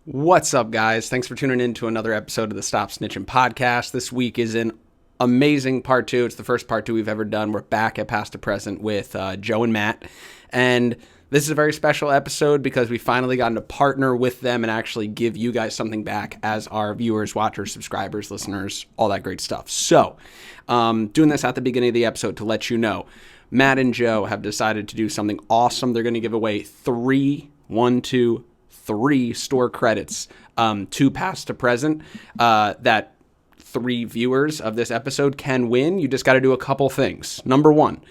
What's up, guys? Thanks for tuning in to another episode of the Stop Snitching podcast. This week is an amazing part two. It's the first part two we've ever done. We're back at Past to Present with Joe and Matt. And this is a very special episode because we finally gotten to partner with them and actually give you guys something back as our viewers, watchers, subscribers, listeners, all that great stuff. So, doing this at the beginning of the episode to let you know, Matt and Joe have decided to do something awesome. They're going to give away three store credits to Past to Present that three viewers of this episode can win. You just got to do a couple things. Number one,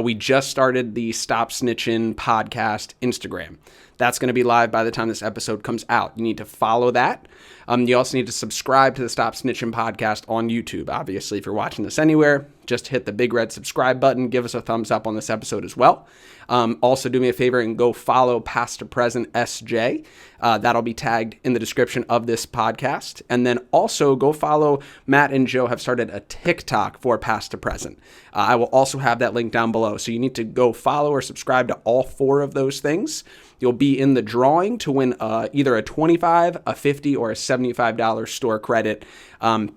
we just started the Stop Snitching podcast Instagram. That's going to be live by the time this episode comes out. You need to follow that. You also need to subscribe to the Stop Snitching podcast on YouTube. Obviously, if you're watching this anywhere, just hit the big red subscribe button. Give us a thumbs up on this episode as well. Also, do me a favor and go follow Past to Present SJ. That'll be tagged in the description of this podcast. And then also go follow Matt and Joe have started a TikTok for Past to Present. I will also have that link down below. So you need to go follow or subscribe to all four of those things. You'll be in the drawing to win either a $25, a $50, or a $75 store credit.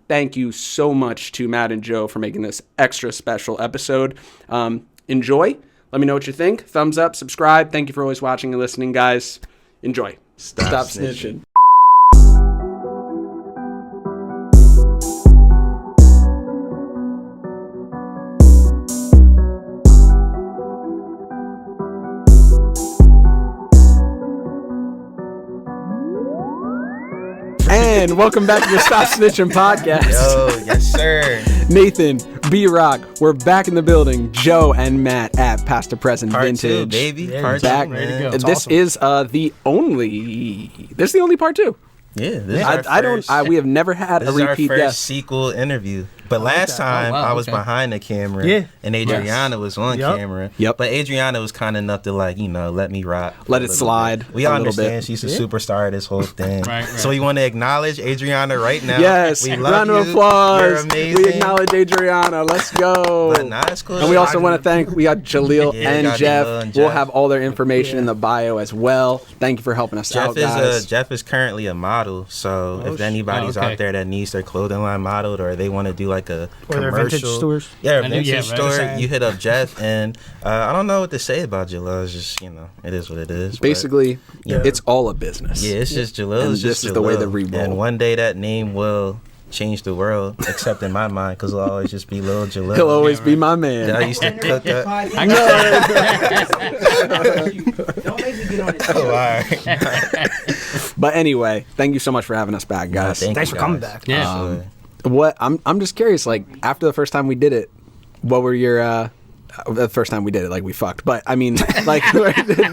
Thank you so much to Matt and Joe for making this extra special episode. Enjoy. Let me know what you think. Thumbs up, subscribe. Thank you for always watching and listening, guys. Enjoy. Stop snitching. And welcome back to the Stop Snitching podcast. Yo, yes, sir. Nathan, B-Rock, we're back in the building. Joe and Matt at Past to Present Part Vintage. two, baby. Yeah, Part back. two, ready to man. go. It's This awesome. is the only part two. Yeah, this is our I don't. first- We have never had This a is our repeat first guest. sequel interview. But last time, wow, I was okay. behind the camera, Yeah. and Adriana was on Yep. camera. Yep. But Adriana was kind enough to, let me rock. Let a it little slide bit. We a all little understand bit. she's a superstar of this whole thing. Right. So we want to acknowledge Adriana right now. Yes, We love round of you. applause. You're amazing. We acknowledge Adriana. Let's go. But nah, it's cool. And we also want to thank, we got Jaleel Yeah, and got Jeff. Jaleel and We'll Jeff. have all their information in the bio as well. Thank you for helping us out, guys. Jeff is currently a model, so if anybody's okay. out there that needs their clothing line modeled or they want to do like a Or their commercial, vintage stores. yeah, I knew- vintage yeah, right. store, Same. you hit up Jeff, and I don't know what to say about Jaleel. It's just it is what it is. but, Basically, Yeah. it's all a business. yeah, it's just Jaleel. And It's just this is the way Jaleel. that we roll. And one day that name will change the world, except in my mind, because it'll always just be Lil Jaleel. He'll always be my I man. used to cook up. Don't make me get on it. Oh, all right. But anyway, thank you so much for having us back, guys. Thank Thanks you for coming guys. back. Yeah. Absolutely. What I'm just curious, like after the first time we did it, what were your the first time we did it, like we fucked, but I mean, like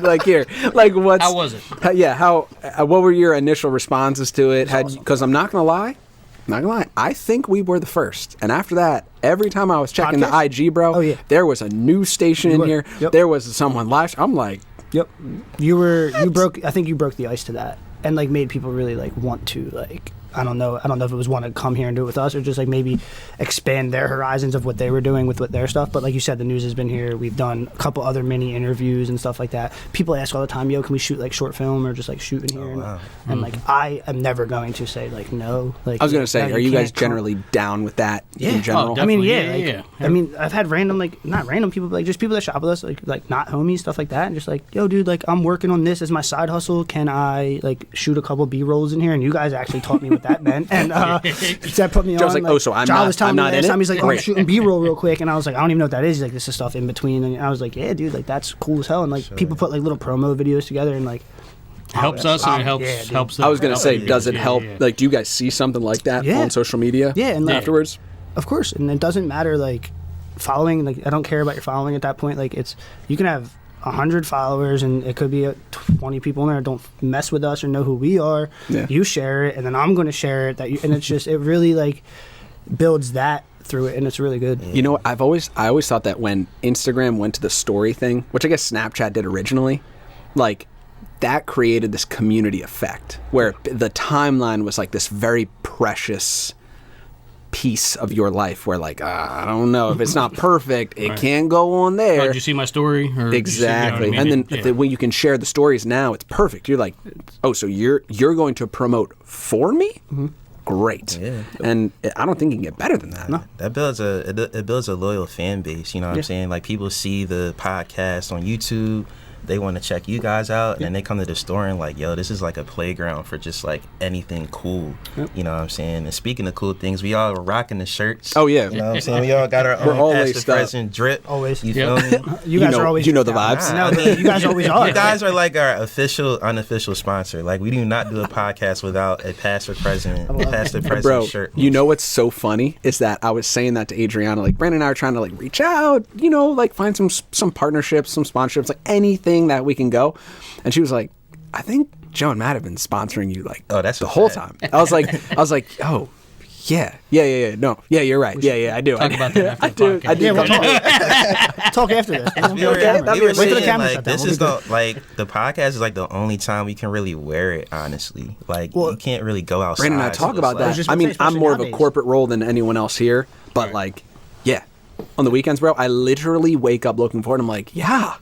like here, like what's How was it? What were your initial responses to it? Because I'm not gonna lie, I think we were the first, and after that, every time I was checking Podcast? the IG, bro, Oh, yeah. there was a news station in were. here. Yep. There was someone live. I'm like, Yep. I think you broke the ice to that and like made people really like want to like I don't know if it was want to come here and do it with us or just like maybe expand their horizons of what they were doing with their stuff. But like you said, the news has been here. We've done a couple other mini interviews and stuff like that. People ask all the time, yo, can we shoot like short film or just like shoot in here? wow. And like I am never going to say like no. Like I was gonna say, no, are you guys can't come. generally down with that in general? Oh, I mean, Definitely, yeah, yeah, like, yeah. I mean, I've had random, like, not random people, but like just people that shop with us, like not homies, stuff like that, and just like, yo, dude, like, I'm working on this as my side hustle. Can I like shoot a couple B-rolls in here? And you guys actually taught me what that meant, and that put me Joe's on. like, oh, so I'm John not- was telling I'm me not in last it? time, he's like, oh, I'm Great. shooting B-roll real quick, and I was like, I don't even know what that is. He's like, this is stuff in between, and I was like, yeah, dude, like that's cool as hell, and like people put like little promo videos together, and like. Helps us and it helps yeah, dude. helps I was gonna help say, the does it videos. help? Yeah, yeah. Like, do you guys see something like that Yeah. on social media? Yeah, and like, afterwards. Of course, and it doesn't matter like following. Like I don't care about your following at that point. Like it's you can have 100 followers and it could be 20 people in there that don't mess with us or know who we are. Yeah. You share it, and then I'm going to share it. And it's just it really like builds that through it, and it's really good. You know what? I always thought that when Instagram went to the story thing, which I guess Snapchat did originally, like that created this community effect where the timeline was like this very precious piece of your life where like I don't know if it's not perfect, it can't go on there. Oh, did you see my story? Or Exactly. You know what I mean? And then when you can share the stories now, it's perfect. You're like, oh, so you're going to promote for me? Great. Yeah. And I don't think you can get better than that. No. That builds a loyal fan base. You know what I'm saying? Like people see the podcast on YouTube, they want to check you guys out, and then they come to the store and like, yo, this is like a playground for just like anything cool. You know what I'm saying? And speaking of cool things, we all are rocking the shirts. Oh yeah. You know what I'm saying? We all got our We're own always past the present drip. Always. You feel me? You guys are always. You know the vibes. No, you guys always are. You guys are like our official, unofficial sponsor. Like we do not do a podcast without a past or present Bro, shirt. you know what's so funny is that I was saying that to Adriana, like Brandon and I are trying to like reach out, you know, like find some partnerships, some sponsorships, like anything that we can go. And she was like, I think Joe and Matt have been sponsoring you like that's the a whole fact. time. I was like, oh. Yeah. No. Yeah, you're right. Yeah, I do. Talk about that after I do. the I do. Yeah, we'll talk after this. We were that'd be saying, Wait till the camera's like, shut down. this We'll is be the like the podcast is like the only time we can really wear it. Honestly, like you can't really go outside. Brandon and I so talk it's about like- that. I mean, I'm more of a corporate role than anyone else here, but like, yeah. On the weekends, bro, I literally wake up looking forward. I'm like, yeah,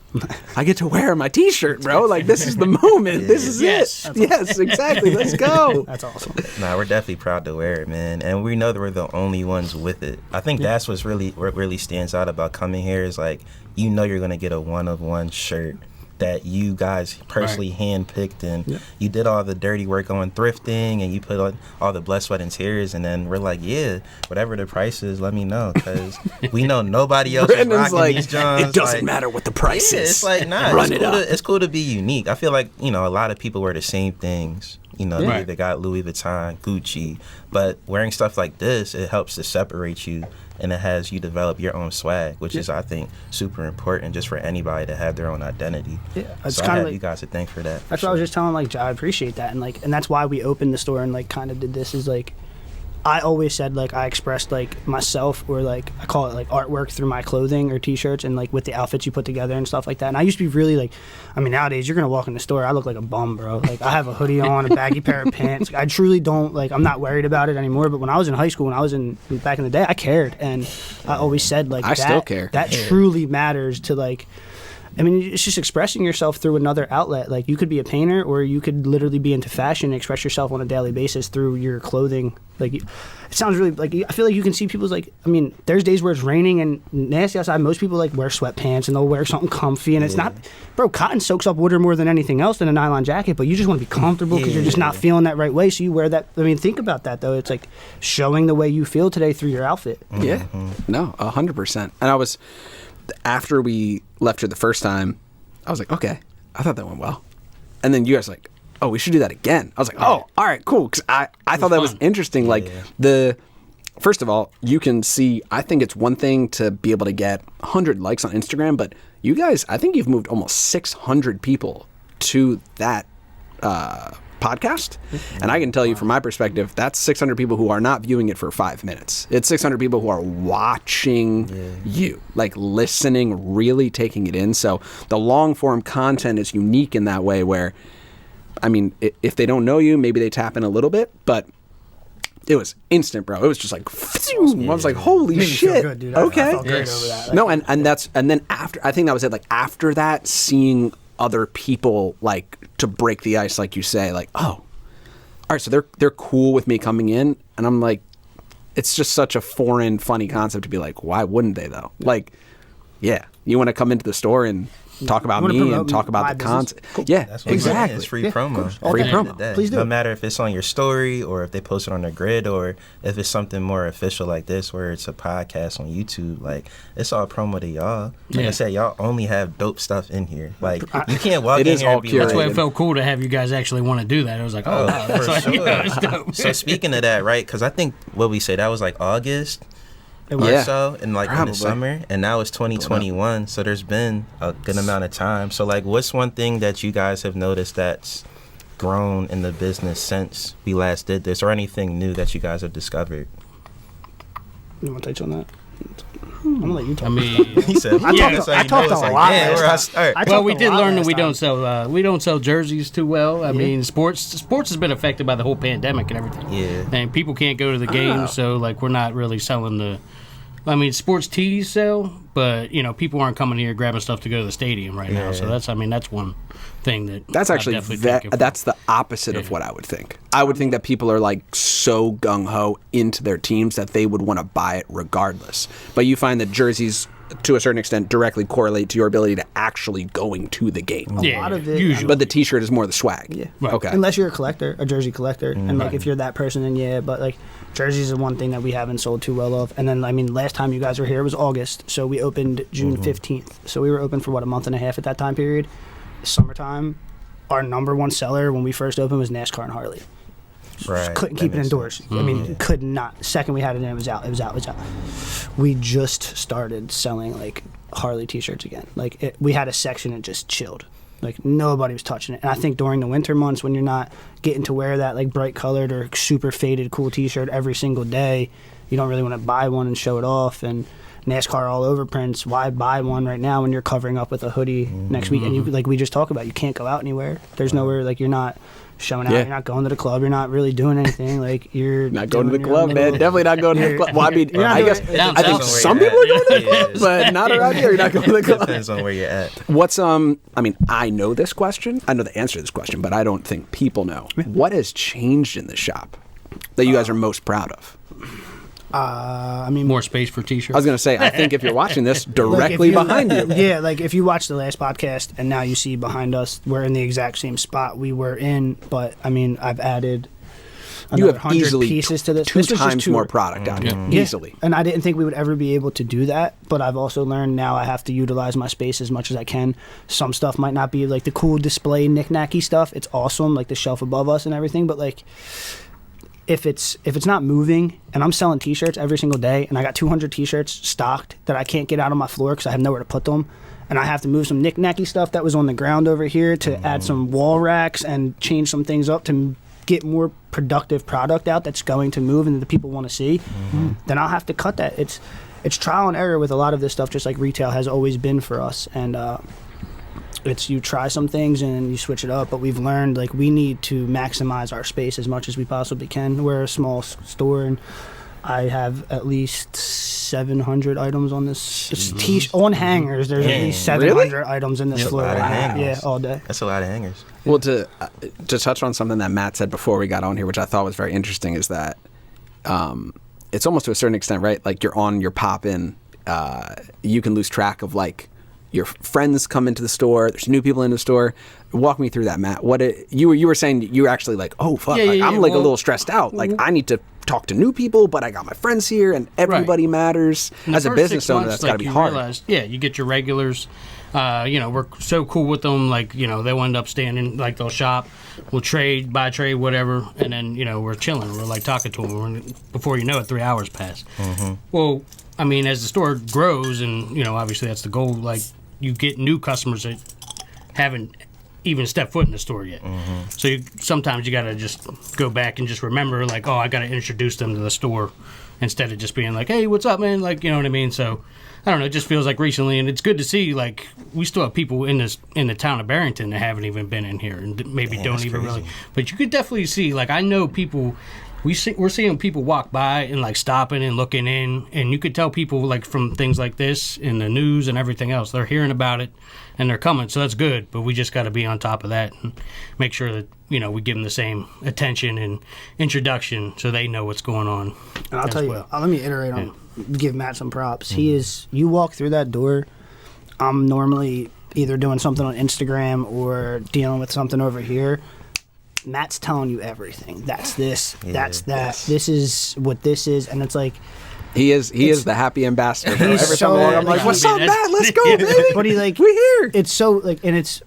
I get to wear my T-shirt, bro. Like, this is the moment. This is it. Yes, exactly. Let's go. That's awesome. Nah, we're definitely proud to wear it, man, and we know that we're the only ones with it. I think that's what really stands out about coming here is like you know you're gonna get a one-of-one shirt that you guys personally handpicked, and you did all the dirty work on thrifting, and you put on all the blood, sweat, and tears, and then we're like, yeah, whatever the price is, let me know, because we know nobody else is Brandon's rocking like, these Johns. it doesn't like, matter what the price yeah, is. it's like, nah, Run it up. it's cool to be unique. I feel like, you know, a lot of people wear the same things. You know, Right. they got Louis Vuitton, Gucci, but wearing stuff like this, it helps to separate you, and it has you develop your own swag, which is, I think, super important just for anybody to have their own identity. Yeah, it's So I kind have of you guys to thank for that. That's what I was just telling like I appreciate that, and like, and that's why we opened the store and like kind of did this is like I always said like I expressed like myself, or like I call it like artwork through my clothing or t-shirts, and like with the outfits you put together and stuff like that. And I used to be really like, I mean, nowadays you're gonna walk in the store, I look like a bum, bro. Like I have a hoodie on, a baggy pair of pants. I truly don't like, I'm not worried about it anymore. But when I was in high school, when I was in back in the day, I cared, and I always said like I still care. That truly matters to like. I mean, it's just expressing yourself through another outlet. Like, you could be a painter, or you could literally be into fashion and express yourself on a daily basis through your clothing. Like, it sounds really, like, I feel like you can see people's, like, I mean, there's days where it's raining and nasty outside. Most people, like, wear sweatpants and they'll wear something comfy. And it's not, bro, cotton soaks up water more than anything else than a nylon jacket, but you just want to be comfortable because you're just not feeling that right way. So you wear that. I mean, think about that, though. It's like showing the way you feel today through your outfit. Yeah. No, 100%. And I was, after we left her the first time, I was like, okay, I thought that went well. And then you guys were like, oh, we should do that again. I was like, oh, all right, cool. Because I thought that was interesting. Like, first of all, you can see, I think it's one thing to be able to get 100 likes on Instagram, but you guys, I think you've moved almost 600 people to that podcast. And I can tell you from my perspective, that's 600 people who are not viewing it for 5 minutes. It's 600 people who are watching you, like listening, really taking it in. So the long form content is unique in that way where, I mean, if they don't know you, maybe they tap in a little bit, but it was instant, bro. It was just like, I was like, holy Made me shit. feel good, dude. Okay. I felt great over that. Like, No, and then after, I think that was it. Like after that, seeing other people like to break the ice, like you say, like, oh, all right, so they're cool with me coming in, and I'm like, it's just such a foreign, funny concept to be like, why wouldn't they though? Like, yeah, you want to come into the store and talk about me and talk about the content. Cool. Yeah, That's what exactly. It's free promo. Free At the end promo. of the day. Please do. No matter if it's on your story or if they post it on their grid or if it's something more official like this where it's a podcast on YouTube, like it's all promo to y'all. Like I said, y'all only have dope stuff in here. Like you can't walk It in is here all and be curated. That's why like, it felt cool to have you guys actually want to do that. I was like, oh, wow, that's for like, sure. you know, it's dope. So speaking of that, right? Because I think what we say that was like August. Or Yeah. so, and like in Probably. the summer, and now it's 2021, so there's been a good amount of time. So like, what's one thing that you guys have noticed that's grown in the business since we last did this, or anything new that you guys have discovered? You want to touch on that? I'm gonna let you talk. I mean, He said, I talked a lot Where I last start? well, we did learn that we don't sell jerseys too well. I mean, sports has been affected by the whole pandemic and everything. Yeah. And people can't go to the games, so like we're not really selling the. I mean, sports tees sell, but people aren't coming here grabbing stuff to go to the stadium right now. So that's one thing that's actually that's the opposite of what I would think. I would think that people are like so gung ho into their teams that they would want to buy it regardless. But you find that jerseys, to a certain extent, directly correlate to your ability to actually going to the game. A lot of it, usually. But the T-shirt is more the swag. Yeah. Right. Okay. Unless you're a collector, a jersey collector, and like if you're that person, then yeah. But like jerseys are one thing that we haven't sold too well of. And then I mean, last time you guys were here was August, so we opened June 15th. So we were open for a month and a half at that time period. Summertime, our number one seller when we first opened was NASCAR and Harley. Right. Couldn't keep it indoors. I mean, could not. Second we had it in, it was out. We just started selling like Harley t-shirts again. Like we had a section and just chilled. Like nobody was touching it. And I think during the winter months when you're not getting to wear that like bright colored or super faded cool t-shirt every single day, you don't really want to buy one and show it off. And NASCAR all over prints. Why buy one right now when you're covering up with a hoodie next week? And you like we just talk about, you can't go out anywhere. There's nowhere, like you're not showing out. You're not going to the club. You're not really doing anything. Like you're not going to the club, man. Definitely not going to the club. Well, I mean, I guess I think south. some people are going to the club, but not around here. You're not going to the club. Depends on where you're at. What's I mean, I know this question. I know the answer to this question, but I don't think people know. What has changed in the shop that you guys are most proud of? I mean, more space for t-shirts. I was going to say, I think if you're watching this, directly behind you. Yeah, like if you watch the last podcast and now you see behind us, we're in the exact same spot we were in. But I mean, I've added You have 100 easily pieces to this. two This was just times more product out here, Yeah. easily. And I didn't think we would ever be able to do that, but I've also learned now I have to utilize my space as much as I can. Some stuff might not be like the cool display knick-knacky stuff. It's awesome, like the shelf above us and everything, but like if it's not moving and I'm selling t-shirts every single day and I got 200 t-shirts stocked that I can't get out on my floor because I have nowhere to put them, and I have to move some knick-knacky stuff that was on the ground over here to add some wall racks and change some things up to get more productive product out that's going to move and that the people want to see, then I'll have to cut that. It's trial and error with a lot of this stuff, just like retail has always been for us. And it's you try some things and you switch it up, but we've learned like we need to maximize our space as much as we possibly can. We're a small store and I have at least 700 items on this on hangers. There's at least 700 items in this floor right now. Yeah, all day. That's a lot of hangers. Well, to touch on something that Matt said before we got on here, which I thought was very interesting, is that it's almost to a certain extent, right? Like you're popping, you can lose track of like your friends come into the store. There's new people in the store. Walk me through that, Matt. You were saying you were actually like, oh fuck, I'm like a little stressed out. Like I need to talk to new people, but I got my friends here, and everybody matters. As a business owner, that's got to be hard. You get your regulars. We're so cool with them. Like they'll end up standing, like they'll shop, we'll buy trade, whatever, and then we're chilling. We're like talking to them. Before you know it, 3 hours pass. Well, I mean, as the store grows, and obviously that's the goal. Like you get new customers that haven't even stepped foot in the store yet. So sometimes you got to just go back and just remember, like, oh, I got to introduce them to the store instead of just being like, hey, what's up, man? Like, you know what I mean? So I don't know. It just feels like recently, and it's good to see. Like we still have people in the town of Barrington that haven't even been in here and maybe don't even really. But you could definitely see. Like I know people. We're seeing people walk by and like stopping and looking in, and you could tell people like from things like this in the news and everything else, they're hearing about it and they're coming. So that's good, but we just got to be on top of that and make sure that we give them the same attention and introduction so they know what's going on. And I'll tell you, let me iterate on give Matt some props. He is. You walk through that door, I'm normally either doing something on Instagram or dealing with something over here. Matt's telling you everything. That's this. That's that. Yes. This is what this is, and it's like he is the happy ambassador. Every so, time I'm like, "What's up, Matt? Let's go, baby!" But he like we're here. It's so like, and it's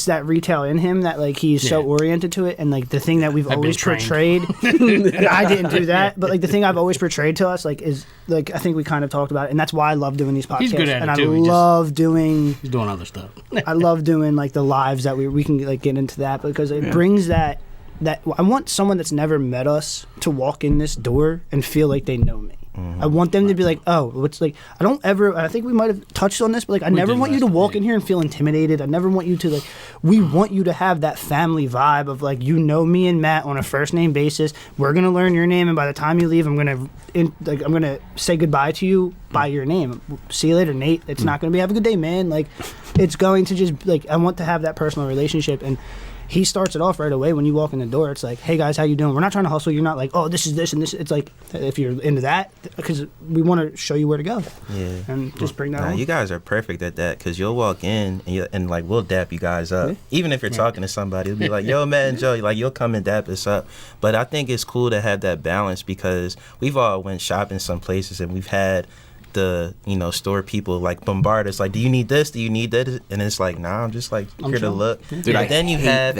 that retail in him that like he's so oriented to it, and like the thing that we've always portrayed. I didn't do that, but like the thing I've always portrayed to us like is like I think we kind of talked about it, and that's why I love doing these podcasts. He's good at and it too. He's doing other stuff. I love doing like the lives that we can like get into that because it brings that I want someone that's never met us to walk in this door and feel like they know me. I want them to be like, oh, it's like, I think we might have touched on this, but like, I never want you to walk in here and feel intimidated. I never want you to we want you to have that family vibe of like, me and Matt on a first name basis. We're going to learn your name. And by the time you leave, I'm going to say goodbye to you by your name. See you later, Nate. It's not going to be, have a good day, man. Like, it's going to just like, I want to have that personal relationship. And he starts it off right away when you walk in the door. It's like, hey guys, how you doing? We're not trying to hustle. You're not like, oh, this is this and this. It's like, if you're into that, because we want to show you where to go. Yeah. And just bring that on. You guys are perfect at that, because you'll walk in and like, we'll dap you guys up. Yeah. Even if you're talking to somebody, it'll be like, yo, man, Joe, like, you'll come and dap us up. But I think it's cool to have that balance, because we've all went shopping some places and we've had the store people like bombard us like, do you need this, do you need that? And it's like, nah, I'm just like here to look. Dude, but then you have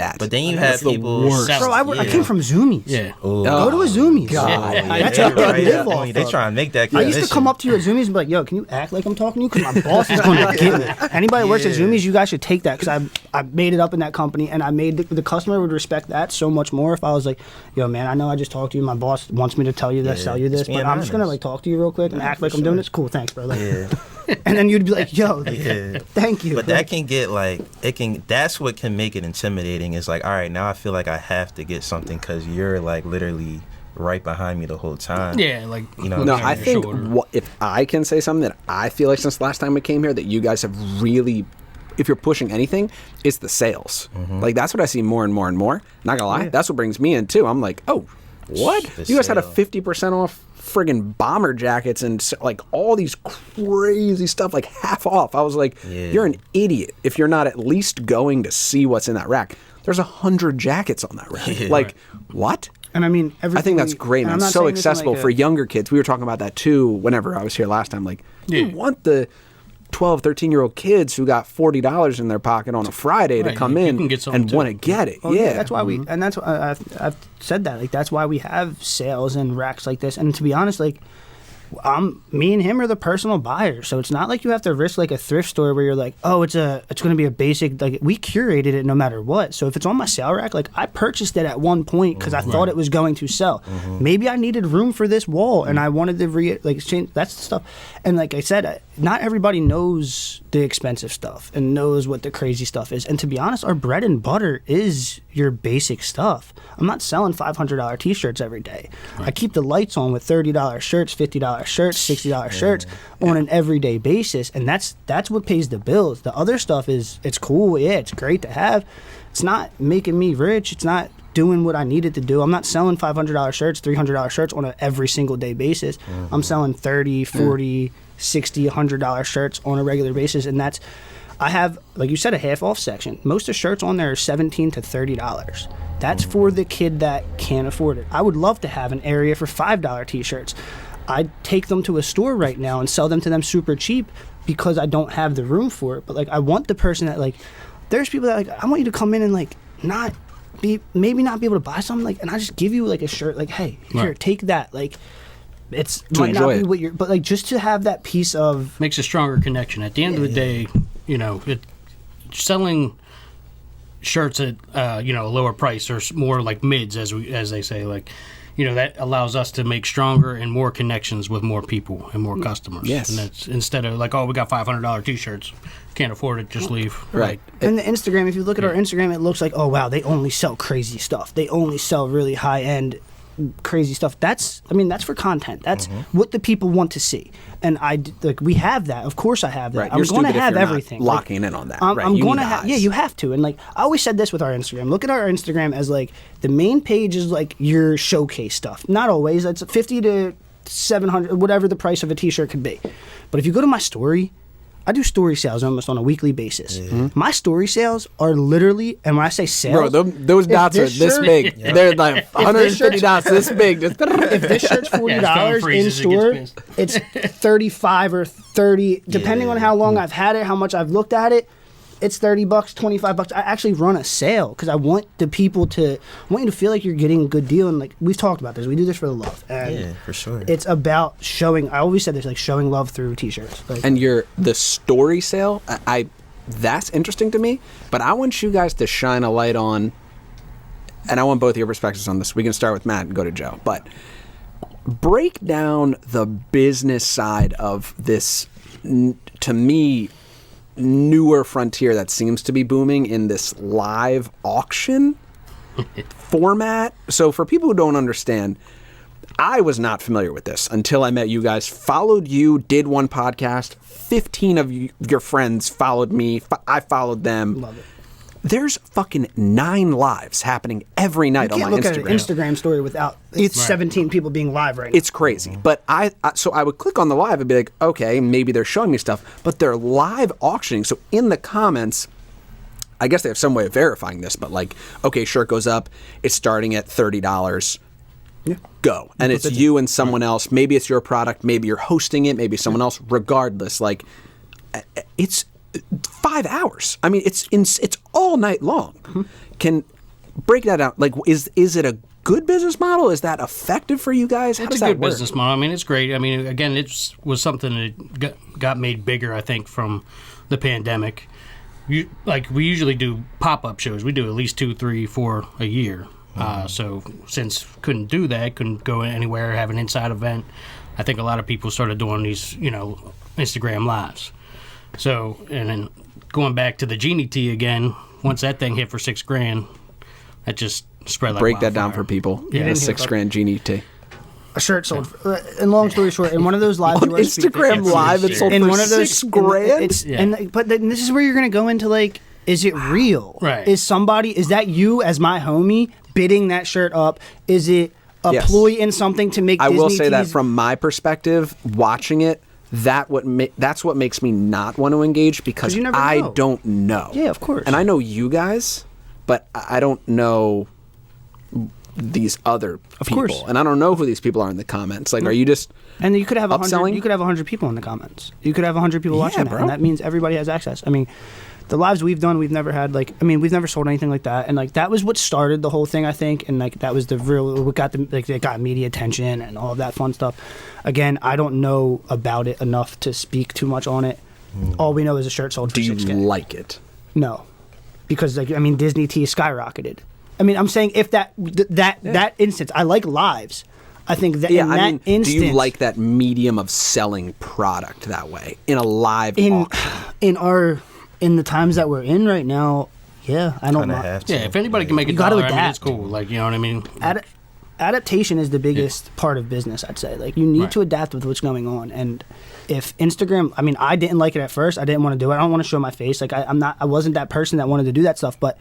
people bro, I came from Zoomies. Yeah. Go to a Zoomies. That's what they live off. They try and make that I used to come up to you at Zoomies and be like, yo, can you act like I'm talking to you, because my boss is going to get me. Anybody who works at Zoomies, you guys should take that, because I made it up in that company, and I made the customer would respect that so much more if I was like, yo, man, I know I just talked to you, my boss wants me to tell you this, sell you this, but I'm just gonna like talk to you real quick and act like I'm doing this. Cool, thanks, bro. And then you'd be like, yo, thank you. But that can get like, that's what can make it intimidating. Is like, all right, now I feel like I have to get something because you're like literally right behind me the whole time. Yeah, like, No, I think if I can say something that I feel like since the last time we came here that you guys have really, if you're pushing anything, it's the sales. Like, that's what I see more and more and more. Not gonna lie, that's what brings me in too. I'm like, oh, what? You guys had a 50% off friggin' bomber jackets and like all these crazy stuff, like half off. I was like, you're an idiot if you're not at least going to see what's in that rack. There's 100 jackets on that rack. Like, what? And I mean, I think that's great, man. So accessible for younger kids. We were talking about that too whenever I was here last time. Like, you want the 12, 13-year-old kids who got $40 in their pocket on a Friday to come in and want to get it. That's why and that's why I've said that. Like, that's why we have sales and racks like this. And to be honest, like, me and him are the personal buyers, so it's not like you have to risk like a thrift store where you're like, oh, it's going to be a basic. Like, we curated it no matter what. So if it's on my sale rack, like, I purchased it at one point because I thought it was going to sell. Maybe I needed room for this wall and I wanted to exchange. That's the stuff. And like I said, not everybody knows the expensive stuff and knows what the crazy stuff is. And to be honest, our bread and butter is your basic stuff. I'm not selling $500 t-shirts every day. I keep the lights on with $30 shirts, $50 shirts, $60 shirts on an everyday basis, and that's what pays the bills. The other stuff it's cool, it's great to have. It's not making me rich. It's not doing what I needed to do. I'm not selling $500 shirts, $300 shirts on an every single day basis. I'm selling $30, $40, $60, $100 shirts on a regular basis, and I have, like you said, a half off section. Most of the shirts on there are $17 to $30. That's for the kid that can't afford it. I would love to have an area for $5 t-shirts. I'd take them to a store right now and sell them to them super cheap because I don't have the room for it. But like, I want the person that, like, there's people that, like, I want you to come in and like maybe not be able to buy something, like, and I just give you like a shirt, like, hey, here, take that. Like, it's might not be what you're, but like, just to have that piece of makes a stronger connection. At the end of the day, selling shirts at a lower price or more like mids, as they say, like, that allows us to make stronger and more connections with more people and more customers. Yes. And that's instead of like, oh, we got $500 t-shirts, can't afford it, just leave. Right. And the Instagram, if you look at our Instagram, it looks like, oh wow, they only sell crazy stuff. They only sell really high end crazy stuff. That's for content. That's what the people want to see. And we have that. Of course I have that. Right. I'm going to have everything. Locking in on that. I'm going to have, you have to. And like, I always said this with our Instagram. Look at our Instagram as like, the main page is like your showcase stuff. Not always. That's $50 to $700, whatever the price of a t-shirt could be. But if you go to my story, I do story sales almost on a weekly basis. My story sales are literally, and when I say sales, bro, those dots are this big. They're like 150 dots this big. If this shirt's $40 in store, it's 35 or 30, depending on how long I've had it, how much I've looked at it. It's $30, $25. I actually run a sale because I want you to feel like you're getting a good deal. And like, we've talked about this, we do this for the love. And for sure. It's about showing. I always said this, like, showing love through t-shirts. Like, and the story sale, that's interesting to me. But I want you guys to shine a light on, and I want both of your perspectives on this. We can start with Matt and go to Joe. But break down the business side of this, to me, newer frontier that seems to be booming in this live auction format. So for people who don't understand, I was not familiar with this until I met you guys, followed you, did one podcast, 15 of your friends followed me, I followed them. Love it. There's fucking 9 lives happening every night on my Look Instagram. at an Instagram story without 17 people being live right now. It's crazy. But so I would click on the live and be like, okay, maybe they're showing me stuff, but they're live auctioning. So in the comments, I guess they have some way of verifying this, but like, okay, shirt goes up, it's starting at $30. Yeah. Go. And it's you and someone else. Maybe it's your product, maybe you're hosting it, maybe someone else. Regardless, like, it's 5 hours. I mean, it's all night long. Mm-hmm. Can break that out. Like, is it a good business model? Is that effective for you guys? How it's does a that good work? business model. I mean, it's great. I mean, again, it was something that got made bigger, I think, from the pandemic. We usually do pop-up shows. We do at least 2, 3, 4 a year. So since couldn't do that, couldn't go anywhere, have an inside event, I think a lot of people started doing these, Instagram lives. So, and then going back to the Genie Tee again, once that thing hit for $6,000, that just spread like Break wildfire. that down for people. Yeah. A $6,000 Genie Tee. A shirt sold. And long story short, in one of those lives, On Instagram Live, it sold in for one of those $6,000. But then this is where you're going to go into like, is it real? Right. Is that you as my homie bidding that shirt up? Is it a Yes. ploy in something to make? I Disney will say that tees? from my perspective, watching it, that's what makes me not want to engage, because you never I know. don't know. Yeah, of course. And I know you guys, but I don't know these other people. course. And I don't know who these people are in the comments. Like, are you just And you could have upselling? 100 people in the comments. You could have 100 people watching that, bro. and that means everybody has access. I mean, the lives we've done, we've never had we've never sold anything like that, and like that was what started the whole thing, I think, and like that was what got it got media attention and all of that fun stuff. Again, I don't know about it enough to speak too much on it. All we know is a shirt sold for do you $6,000. like it? No, because Disney Tea skyrocketed. I mean, I'm saying if that instance, I like lives. I think that in that instance, do you like that medium of selling product that way in a live auction? In the times that we're in right now, yeah, I don't Kinda mind. have to. Yeah, if anybody can make a You gotta dollar, I mean, adapt. it's cool. Like, you know what I mean? Adaptation is the biggest part of business, I'd say. Like, you need to adapt with what's going on. And if Instagram, I mean, I didn't like it at first. I didn't want to do it. I don't want to show my face. Like, I wasn't that person that wanted to do that stuff. But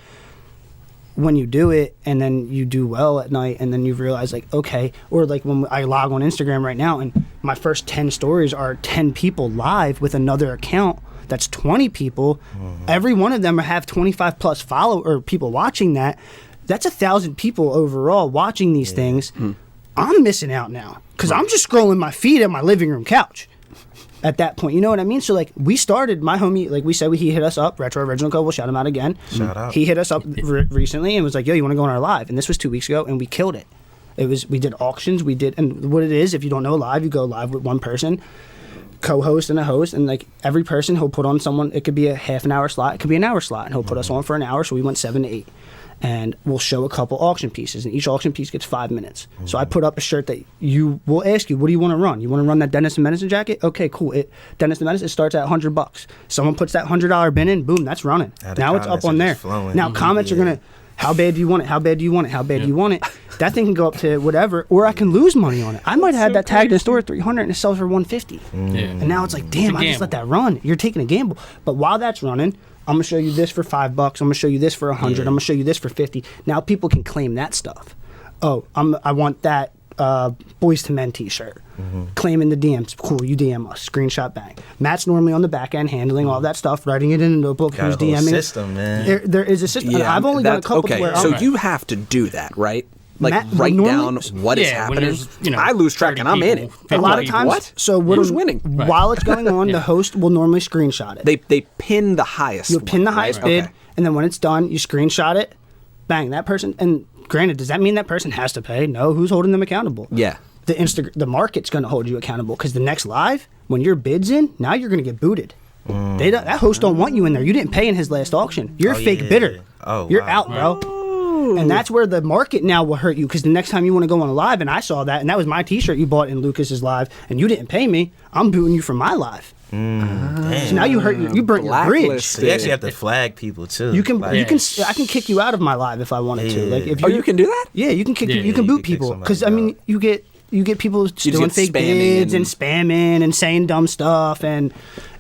when you do it and then you do well at night and then you realize, like, okay, or like when I log on Instagram right now and my first 10 stories are 10 people live with another account. That's 20 people. Every one of them have 25 plus people watching that. That's 1,000 people overall watching these things. I'm missing out now because I'm just scrolling my feed at my living room couch at that point. You know what I mean? So like we started, my homie, like we said, he hit us up, Retro Original Co. We'll shout him out again. Shout out. He hit us up recently and was like, yo, you want to go on our live? And this was 2 weeks ago and we killed it. We did auctions. And what it is, if you don't know live, you go live with one person, co-host and a host, and like every person he'll put on someone. It could be a half an hour slot, it could be an hour slot, and he'll put us on for an hour. So we went 7 to 8, and we'll show a couple auction pieces, and each auction piece gets 5 minutes. So I put up a shirt that will ask you, what do you want to run? You want to run that Dennis and Medicine jacket? Okay, cool. Dennis and Medicine starts at $100. Someone puts that $100 bin in, boom, that's running. Now it's up on there. Now comments are gonna. How bad do you want it? How bad do you want it? How bad do you want it? That thing can go up to whatever, or I can lose money on it. I might have had that tagged in the store at $300 and it sells for $150. And now it's like, damn, I just let that run. You're taking a gamble. But while that's running, I'm gonna show you this for $5. I'm gonna show you this for $100. I'm gonna show you this for $50. Now people can claim that stuff. Oh, I want that Boys to Men T-shirt. Claim in the DMs. Cool, you DM us. Screenshot, bang. Matt's normally on the back end handling all that stuff, writing it in a notebook. Got Who's a whole DMing? system, man. There is a system. Yeah, I've only done a couple. Okay, Where so I'm, you have to do that, right? Like Matt, write normally- down what is Yeah, when happening. there's, I lose track and I'm in it. a I'm lot like, of times. what? So Who's winning? While it's going on, the host will normally screenshot it. They pin the highest. You'll pin the highest right? bid, Okay. and then when it's done, you screenshot it. Bang, that person. And granted, does that mean that person has to pay? No. Who's holding them accountable? Yeah. The market's going to hold you accountable because the next live, when your bid's in, now you're going to get booted. That host don't want you in there. You didn't pay in his last auction. You're a fake bidder. Oh, you're wow. out, bro. And that's where the market now will hurt you, because the next time you want to go on a live, and I saw that, and that was my T-shirt you bought in Lucas's live, and you didn't pay me, I'm booting you from my live. So now you burnt your bridge. So you actually have to flag people too. I can kick you out of my live if I wanted to. Like if you can do that? Yeah, you can kick you can boot people, because I mean you get people doing fake bids and spamming and saying dumb stuff, and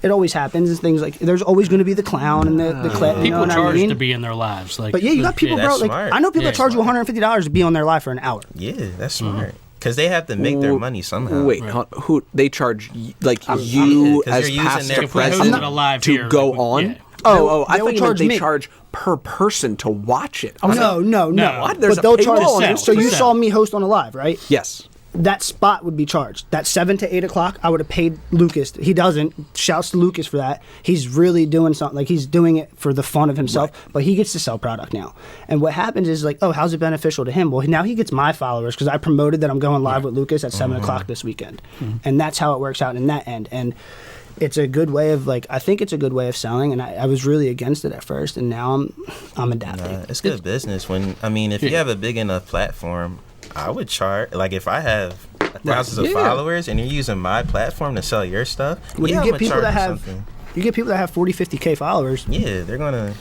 it always happens and things like. There's always going to be the clown and the clip. People you know what charge I mean? to be in their lives. Like, but yeah, you got people, bro. Like smart. I know people that charge you $150 to be on their live for an hour. Yeah, that's smart. Because they have to make their money somehow. Wait, who they charge as past or present to go on? Yeah. I thought you meant they charge per person to watch it. No. What? There's but they'll a paywall on charge. So you percent. saw me host on a live, right? Yes. That spot would be charged. That 7 to 8 o'clock, I would have paid Lucas. He doesn't. Shouts to Lucas for that. He's really doing something. Like, he's doing it for the fun of himself, but he gets to sell product now. And what happens is, like, oh, how's it beneficial to him? Well, now he gets my followers, because I promoted that I'm going live with Lucas at 7 o'clock this weekend. And that's how it works out in that end. And it's a good way of, like, I think it's a good way of selling, and I was really against it at first, and now I'm adapting. It's good business. If you have a big enough platform, I would charge, like, if I have thousands of followers and you're using my platform to sell your stuff, when you get people that have 40, 50K followers. Yeah, they're gonna.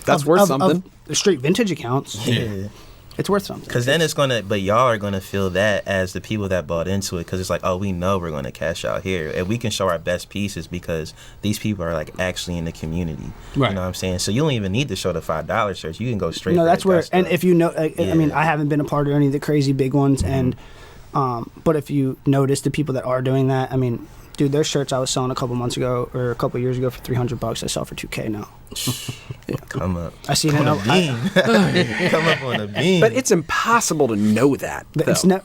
That's worth something. Of straight vintage accounts. Yeah. It's worth something. Because then but y'all are gonna feel that as the people that bought into it, because it's like, oh, we know we're gonna cash out here, and we can show our best pieces because these people are like actually in the community. Right. You know what I'm saying? So you don't even need to show the $5 shirts. You can go straight. No, that's where. stuff. And if you know, I mean, I haven't been a part of any of the crazy big ones, and but if you notice the people that are doing that, I mean, dude, there's shirts I was selling a couple months ago or a couple years ago for $300. I sell for $2K now. Come up. I seen it on a beam. Come up on a beam. But it's impossible to know that.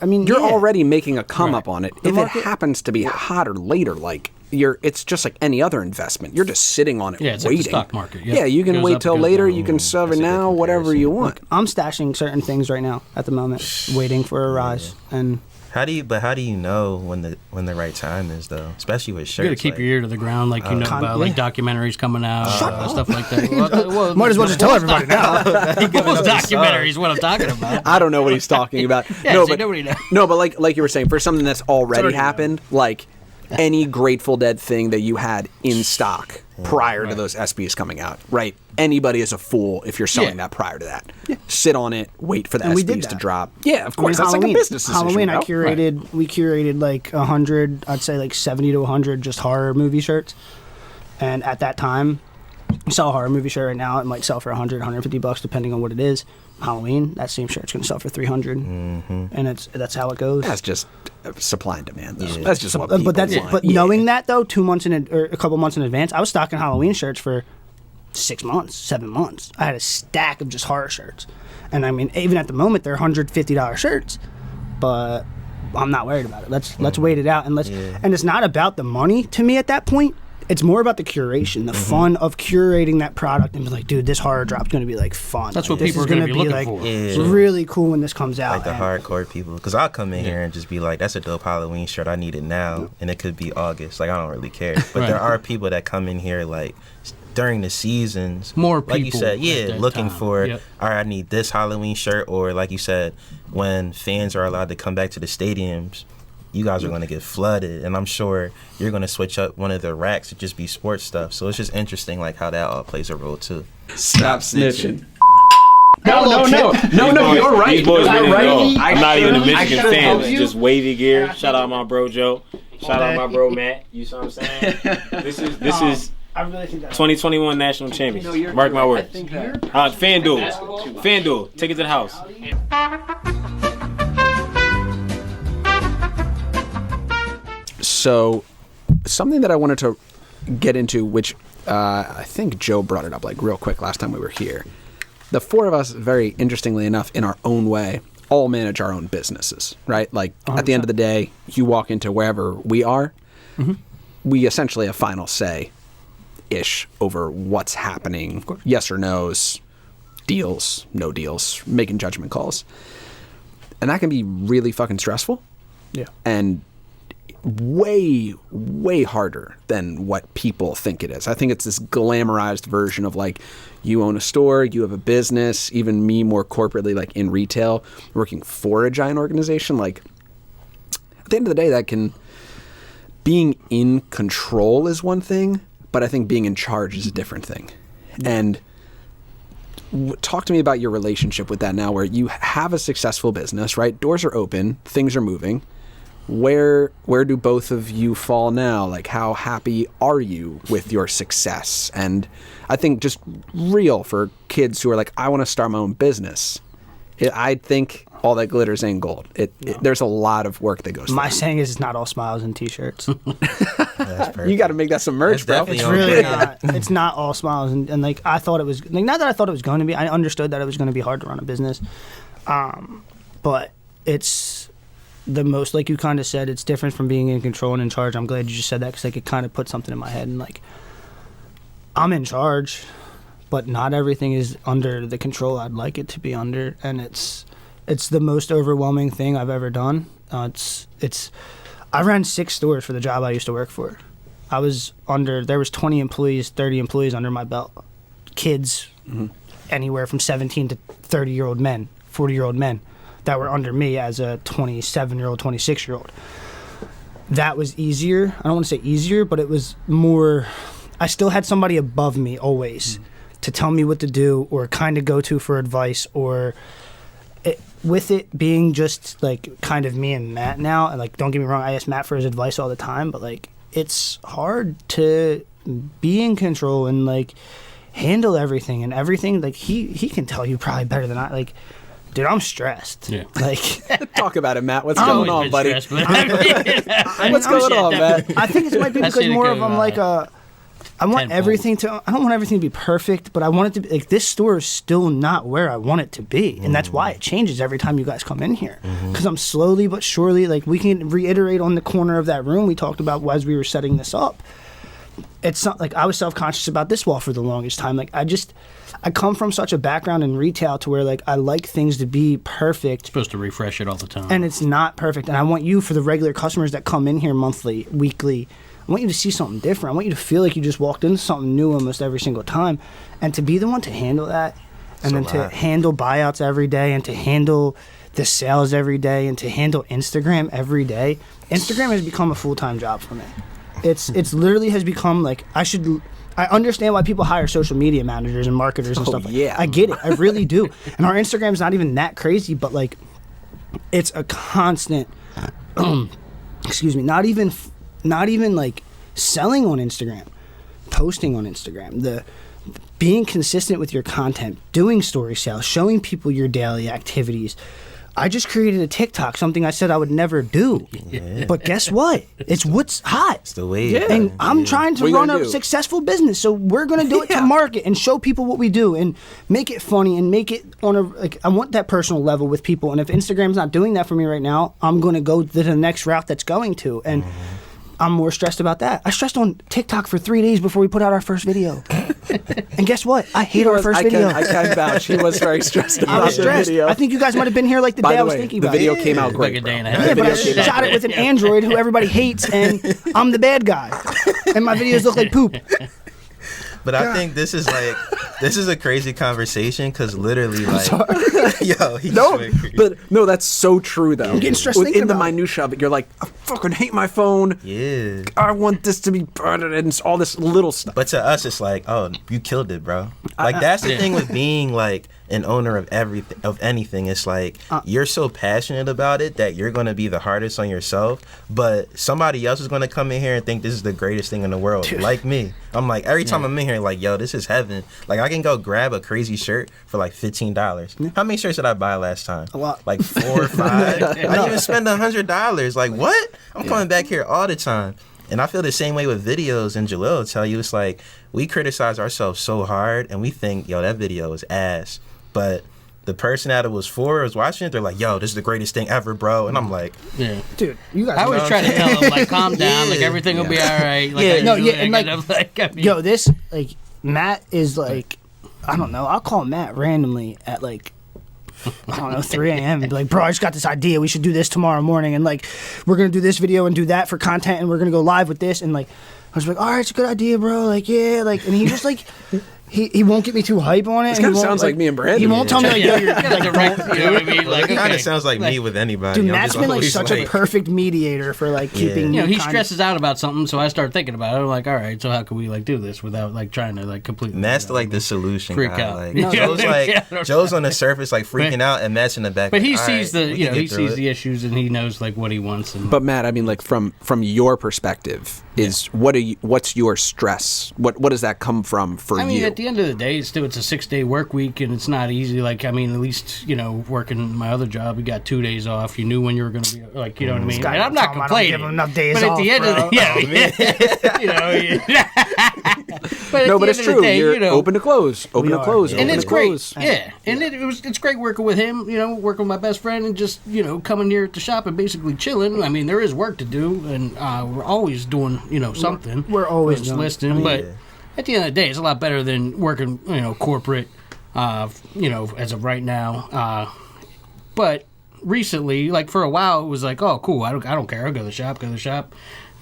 You're already making a come up on it. If it happens to be hotter later, like it's just like any other investment. You're just sitting on it, it's waiting. like the stock market. Yeah, you can wait till later. You can sell it now, whatever you want. I'm stashing certain things right now at the moment, waiting for a rise. And how do you know when the right time is, though? Especially with shirts. You gotta keep your ear to the ground, like about like documentaries coming out, stuff like that. Might as well just tell everybody now. Those documentaries, what I'm talking about. I don't know what he's talking about. Nobody knows. No, but like you were saying, for something that's already happened, like any Grateful Dead thing that you had in stock prior to those SBs coming out, right? Anybody is a fool if you're selling that prior to that. Yeah. Sit on it, wait for the SBs to drop. Yeah, of course. That's Halloween, like a business decision. Halloween, we curated like 100, I'd say like 70 to 100 just horror movie shirts. And at that time, you sell a horror movie shirt right now, it might sell for $100, $150 depending on what it is. Halloween, that same shirt's going to sell for $300, and that's how it goes. That's just supply and demand, though. Yeah. That's just what people want. But knowing that, though, 2 months or a couple months in advance, I was stocking Halloween shirts for 6 months, 7 months. I had a stack of just horror shirts, and I mean, even at the moment, they're $150 shirts, but I'm not worried about it. Let's wait it out, and and it's not about the money to me at that point. It's more about the curation, the fun of curating that product and be like, dude, this horror drop's going to be like fun. That's what people are going to be looking for. It's really cool when this comes out. Like the hardcore people. Because I'll come in here and just be like, that's a dope Halloween shirt. I need it now. And it could be August. Like, I don't really care. But there are people that come in here like during the seasons. More people. Like you said, looking for, all right, I need this Halloween shirt. Or like you said, when fans are allowed to come back to the stadiums, you guys are going to get flooded, and I'm sure you're going to switch up one of the racks to just be sports stuff. So it's just interesting, like, how that all plays a role, too. Stop snitching. No, you're right. These boys You're right. I'm not even a Michigan fan. It's just wavy gear. Shout out my bro Joe. Shout out my bro Matt. You see what I'm saying? This is I really think 2021 national champions. Mark my words. FanDuel. Take it to the house. So, something that I wanted to get into, which I think Joe brought it up like real quick last time we were here. The four of us, very interestingly enough, in our own way, all manage our own businesses, right? Like 100%. At the end of the day, you walk into wherever we are, we essentially have final say-ish over what's happening, yes or no's, deals, no deals, making judgment calls. And that can be really fucking stressful. Yeah. And way, way harder than what people think it is. I think it's this glamorized version of like, you own a store, you have a business, even me more corporately, like in retail, working for a giant organization. Like, at the end of the day, being in control is one thing, but I think being in charge is a different thing. And talk to me about your relationship with that now, where you have a successful business, right? Doors are open, things are moving. Where do both of you fall now? Like, how happy are you with your success? And I think just real for kids who are like, I want to start my own business. I think all that glitters ain't gold. There's a lot of work that goes. My saying is, it's not all smiles and t-shirts. That's perfect. You got to make that some merch, bro. It's really not. It's not all smiles, and like I thought it was. Like, not that I thought it was going to be. I understood that it was going to be hard to run a business, but it's the most, like you kind of said, it's different from being in control and in charge. I'm glad you just said that, because like it kind of put something in my head, and like I'm in charge, but not everything is under the control I'd like it to be under, and it's the most overwhelming thing I've ever done. I ran 6 stores for the job I used to work for. There was 20 employees, 30 employees under my belt. Kids, anywhere from 17 to 30-year-old men, 40-year-old men that were under me as a 27-year-old, 26-year-old. That was easier. I don't want to say easier, but it was more, I still had somebody above me always to tell me what to do or kind of go to for advice, or with it being just like kind of me and Matt now, and like, don't get me wrong, I ask Matt for his advice all the time, but like it's hard to be in control and like handle everything, and everything like he can tell you probably better than I. Like, dude, I'm stressed. Yeah. Like, talk about it, Matt. What's going on, buddy? What's going on, Matt? I think it might be because more of I'm like I want everything to. I don't want everything to be perfect, but I want it to be like, this store is still not where I want it to be, and that's why it changes every time you guys come in here. Because I'm slowly but surely, like, we can reiterate on the corner of that room we talked about as we were setting this up. It's not like I was self-conscious about this wall for the longest time. Like, I come from such a background in retail to where like I like things to be perfect. Supposed to refresh it all the time, and it's not perfect. And I want you, for the regular customers that come in here monthly, weekly, I want you to see something different. I want you to feel like you just walked into something new almost every single time. And to be the one to handle that, and then to handle buyouts every day, and to handle the sales every day, and to handle Instagram every day. Instagram has become a full-time job for me. It's literally has become like, I understand why people hire social media managers and marketers and stuff. Yeah. I get it. I really do. And our Instagram's not even that crazy, but like it's a constant excuse me, not even like selling on Instagram, posting on Instagram, the being consistent with your content, doing story sales, showing people your daily activities. I just created a TikTok, something I said I would never do. Yeah. But guess what? It's what's hot. It's the wave. Yeah. And I'm trying to run a successful business, so we're going to do it to market and show people what we do and make it funny and make it on a, like, I want that personal level with people. And if Instagram's not doing that for me right now, I'm going to go to the next route that's going to. And I'm more stressed about that. I stressed on TikTok for 3 days before we put out our first video. And guess what? I hate our first video. I can vouch. He was very stressed about the video. I think you guys might have been here like the day I was thinking about it. The video came out great. Like a day and a half. Yeah, but I shot it with an Android who everybody hates, and I'm the bad guy. And my videos look like poop. But I think this is a crazy conversation, because literally, like, no, that's so true though. I'm getting stressed thinking in the about it. minutia of it. You're like, I fucking hate my phone. Yeah. I want this to be better, and it's all this little stuff. But to us, it's like, oh, you killed it, bro. Like, that's the thing with being like an owner of everything, of anything. It's like you're so passionate about it that you're gonna be the hardest on yourself. But somebody else is gonna come in here and think this is the greatest thing in the world. Dude. Like me, I'm like, every time I'm in here, like, yo, this is heaven. Like, I can go grab a crazy shirt for like $15. How many shirts did I buy last time? A lot. Like 4 or 5. I didn't even spend $100. Like, what? I'm coming back here all the time. And I feel the same way with videos, and Jalil will tell you, it's like we criticize ourselves so hard and we think, yo, that video is ass. But the person that it was for was watching it, they're like, yo, this is the greatest thing ever, bro. And I'm like, yeah, dude, you guys. I always try to tell them, like, calm down, like, everything will be all right. Like, yo, this, like, Matt is like, I don't know, I'll call Matt randomly at like I don't know, 3 a.m. and be like, bro, I just got this idea. We should do this tomorrow morning. And like, we're going to do this video and do that for content. And we're going to go live with this. And like, I was like, all right, it's a good idea, bro. Like, yeah. Like, and he just like, he won't get me too hype on it. This kind of sounds like me and Brandon. He won't tell me like, yo, you're like, you know what I mean? Like, It kind okay. of sounds like me with anybody. dude, I'm Matt's just been like always such a perfect mediator for like keeping. You know, he kind of- stresses out about something, so I start thinking about it. I'm like, all right, so how can we like do this without like trying to like completely? Matt's like the solution Freak guy. out. Like, No. Joe's Yeah, like Joe's on the surface like freaking out, and Matt's in the back. But he like, sees "All right, the, we you can know, get he through sees it." the issues and he knows like what he wants. And But Matt, I mean, like from your perspective, what's your stress? What does that come from for I mean, you? at the end of the day, it's a 6-day work week, and it's not easy. Like, I mean, at least you know, working my other job, you got 2 days off. You knew when you were going to be like, you know what I mean. guy And I'm not Tom, I don't complaining. give him enough days but at off, the end bro. of the you know, but no, at but the it's end of true. the day, You're you know, open to close, open to are, close, yeah. open and it's to great. close. Yeah, and it's great working with him. You know, working with my best friend and just you know coming here at the shop and basically chilling. I mean, there is work to do, and we're always doing you know something. We're always just doing- listening, but at the end of the day, it's a lot better than working you know corporate. You know, as of right now, but recently, like for a while, it was like, oh, cool. I don't care. I'll go to the shop.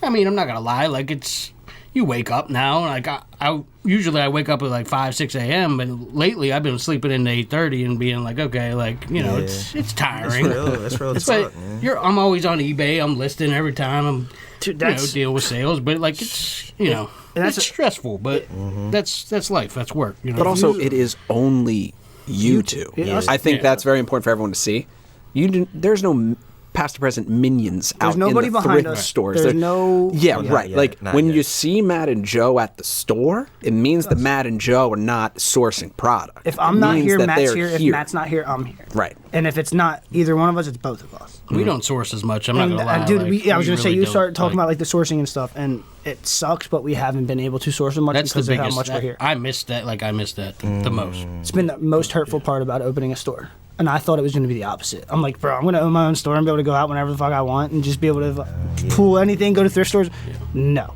I mean, I'm not gonna lie. Like it's. You wake up now, like I usually I wake up at like 5-6 a.m. But lately I've been sleeping into 8:30 and being like, okay, like you know, it's tiring. That's real But talk, man. I'm always on eBay. I'm listing every time. I'm Dude, you know, deal with sales, but like it's you know that's it's stressful, but that's life. That's work. You know, But also, it is only you two. Yeah. I think Yeah. that's very important for everyone to see. There's no past to present minions out nobody in the behind thrift us. stores. There's no- Yeah, Not right. yet, Like not when yet. you see Matt and Joe at the store, it means that Matt and Joe are not sourcing product. If I'm It not means here, that Matt's they're here. If Matt's not here, I'm here. Right. And if it's not either one of us, it's both of us. we don't source as much. I'm not And, gonna lie, dude, like, I was gonna say really you don't, started talking like, about like the sourcing and stuff, and it sucks, but we haven't been able to source as much that's the because of how biggest. much we're here. I missed that. Like I missed that the most. It's been the most hurtful part about opening a store. And I thought it was going to be the opposite. I'm like, bro, I'm going to own my own store and be able to go out whenever the fuck I want and just be able to pull anything, go to thrift stores. No.